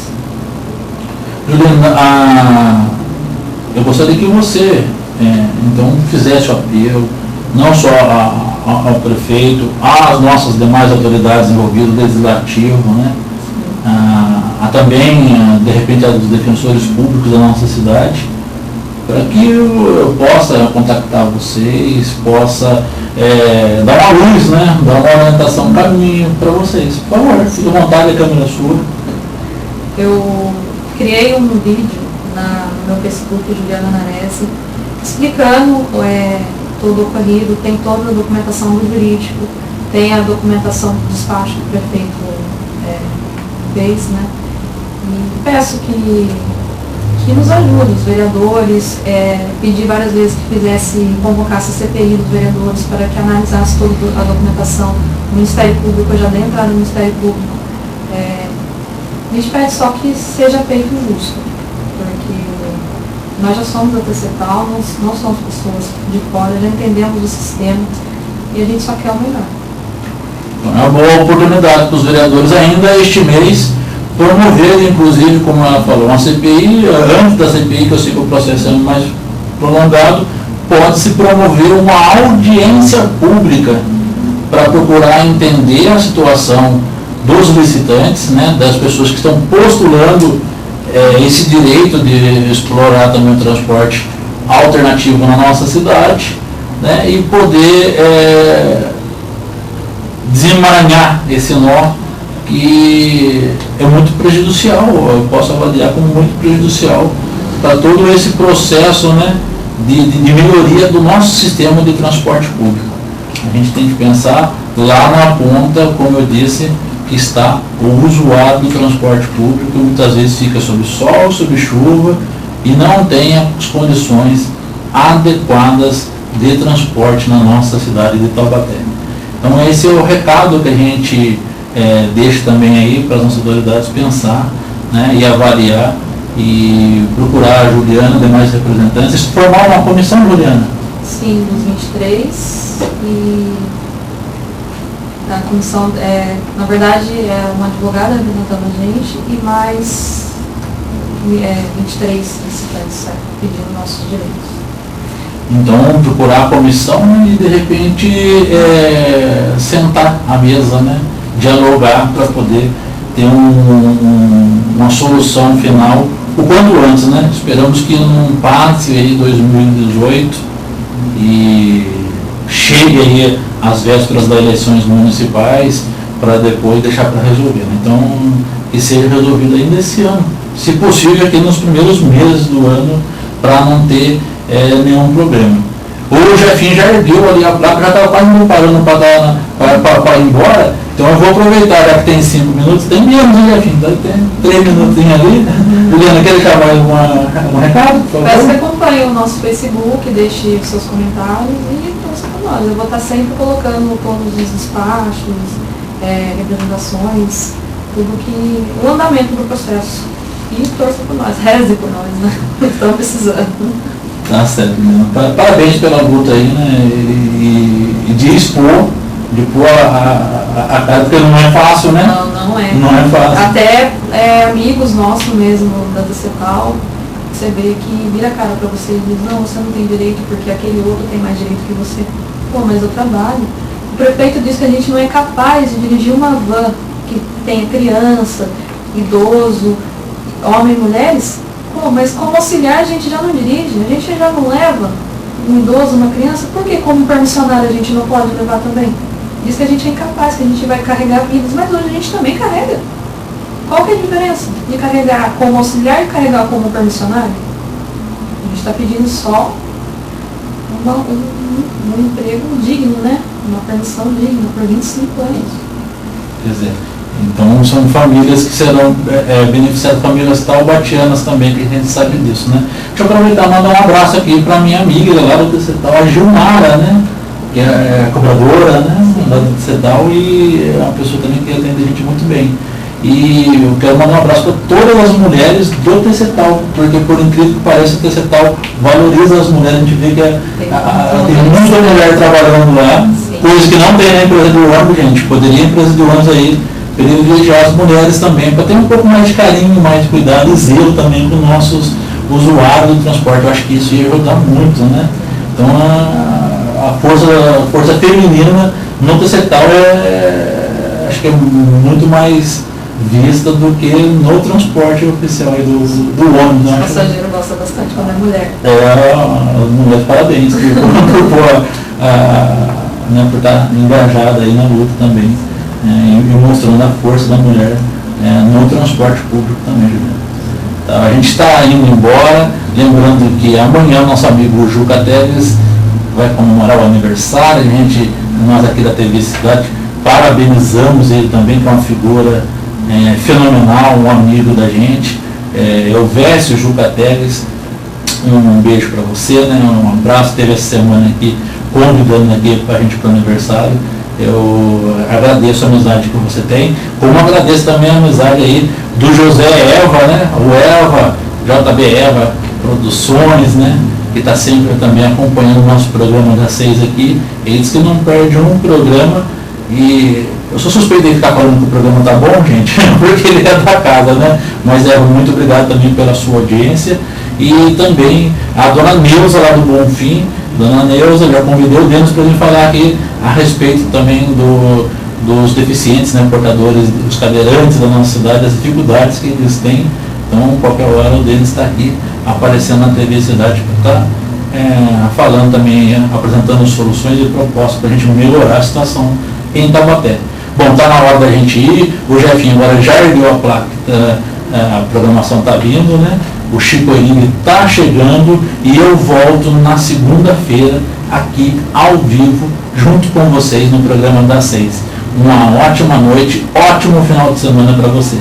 Juliana, eu gostaria que você então fizesse o apelo, não só ao prefeito, às nossas demais autoridades envolvidas, legislativo, né? Também, de repente, aos defensores públicos da nossa cidade, para que eu possa contactar vocês, possa dar uma luz, né? Dar uma orientação, um caminho para vocês. Por favor, fique à vontade, a câmera sua. Eu criei um vídeo no meu Facebook, Juliana Nanese, explicando todo o ocorrido, tem toda a documentação do jurídico, tem a documentação do despacho que o prefeito fez, né? E peço que nos ajude, os vereadores, pedi várias vezes que convocasse a CPI dos vereadores para que analisasse toda a documentação. O Ministério Público, eu já dei entrada no Ministério Público. A gente pede só que seja feito justo, porque nós já somos da Tecital, não somos pessoas de fora, já entendemos o sistema e a gente só quer o melhor. É uma boa oportunidade para os vereadores ainda este mês promover, inclusive, como ela falou, uma CPI, antes da CPI, que eu sei que o processo é mais prolongado, pode-se promover uma audiência pública para procurar entender a situação dos licitantes, né, das pessoas que estão postulando esse direito de explorar também o transporte alternativo na nossa cidade, né, e poder desemaranhar esse nó que é muito prejudicial, eu posso avaliar como muito prejudicial para todo esse processo, né, de melhoria do nosso sistema de transporte público. A gente tem que pensar lá na ponta, como eu disse, que está o usuário do transporte público, que muitas vezes fica sob sol, sob chuva e não tem as condições adequadas de transporte na nossa cidade de Taubaté. Então esse é o recado que a gente deixa também aí para as nossas autoridades pensar, né, e avaliar e procurar a Juliana e demais representantes, formar uma comissão, Juliana? Sim, dos 23 e a comissão, na verdade, é uma advogada representando a gente e mais 23 licitantes pedindo nossos direitos. Então, procurar a comissão e, de repente, sentar à mesa, né? Dialogar para poder ter uma solução final o quanto antes, né? Esperamos que não passe aí 2018 e chegue aí às vésperas das eleições municipais para depois deixar para resolver, né? Então, que seja resolvido ainda esse ano, se possível aqui nos primeiros meses do ano, para não ter nenhum problema. O Jefinho já ergueu ali a placa, já estava quase me parando para para ir embora, então eu vou aproveitar, já que tem 5 minutos, tem menos, né, Jefinho? Então tem 3 minutinhos ali. Juliana, quer deixar mais um recado? Peço que acompanhe o nosso Facebook, deixe os seus comentários e torça por nós. Eu vou estar sempre colocando todos os despachos, representações, tudo que. O andamento do processo. E torça por nós, reze por nós, né? Estamos precisando. Tá certo, né? Parabéns pela luta aí, né? E de expor, de pôr a cara, porque não é fácil, né? Não é. Não é fácil. Até amigos nossos mesmo da DCEPAL, você vê que vira a cara pra você e diz, não, você não tem direito porque aquele outro tem mais direito que você. Pô, mas eu trabalho. O prefeito diz que a gente não é capaz de dirigir uma van que tenha criança, idoso, homens e mulheres. Pô, mas como auxiliar a gente já não dirige, a gente já não leva um idoso, uma criança, por que como permissionário a gente não pode levar também? Diz que a gente é incapaz, que a gente vai carregar vidas, mas hoje a gente também carrega. Qual que é a diferença de carregar como auxiliar e carregar como permissionário? A gente está pedindo só um emprego digno, né? Uma permissão digna por 25 anos. Quer dizer, então são famílias que serão beneficiadas, famílias taubatianas também, que a gente sabe disso, né? Deixa eu aproveitar e mandar um abraço aqui para minha amiga lá do DCETAL, a Gilmara, né? Que é cobradora, né? Lá do DCETAL e é uma pessoa também que atende a gente muito bem. E eu quero mandar um abraço para todas as mulheres do DCETAL, porque por incrível que pareça, o DCETAL valoriza as mulheres, a gente vê que tem muita mulher trabalhando lá, coisa que não tem na empresa de ônibus, gente. Poderia a empresa de ônibus aí privilegiar as mulheres também, para ter um pouco mais de carinho, mais de cuidado e zelo também com nossos usuários do transporte. Eu acho que isso ia ajudar muito, né? Então a força feminina no DCETAL acho que é muito mais vista do que no transporte oficial do ônibus. Né? O passageiro gosta bastante quando é mulher. As mulheres, parabéns, por estar engajada aí na luta também. E mostrando a força da mulher no transporte público também, Juliana. Então, a gente está indo embora, lembrando que amanhã nosso amigo Juca Teles vai comemorar o aniversário, nós aqui da TV Cidade parabenizamos ele também, que é uma figura fenomenal, um amigo da gente, Elvésio Juca Teles, um beijo para você, né? Um abraço, teve essa semana aqui convidando aqui para a gente para o aniversário. Eu agradeço a amizade que você tem, como agradeço também a amizade aí do José Elva, né? O Elva, JB Elva Produções, né? Que está sempre também acompanhando o nosso programa das 6 aqui. Ele diz que não perde um programa e eu sou suspeito de ficar falando que o programa tá bom, gente, porque ele é da casa, né? Mas muito obrigado também pela sua audiência e também a dona Neuza lá do Bonfim. Dona Neuza, já convidou o Denis para a gente falar aqui a respeito também dos deficientes, né, portadores, os cadeirantes da nossa cidade, as dificuldades que eles têm. Então, qualquer hora o Denis está aqui aparecendo na TV Cidade para estar falando também, apresentando soluções e propostas para a gente melhorar a situação em Taubaté. Bom, está na hora da gente ir. O Jefinho agora já ergueu a placa, a programação está vindo, né? O Chico Henrique está chegando e eu volto na segunda-feira aqui ao vivo junto com vocês no programa das 6. Uma ótima noite, ótimo final de semana para você.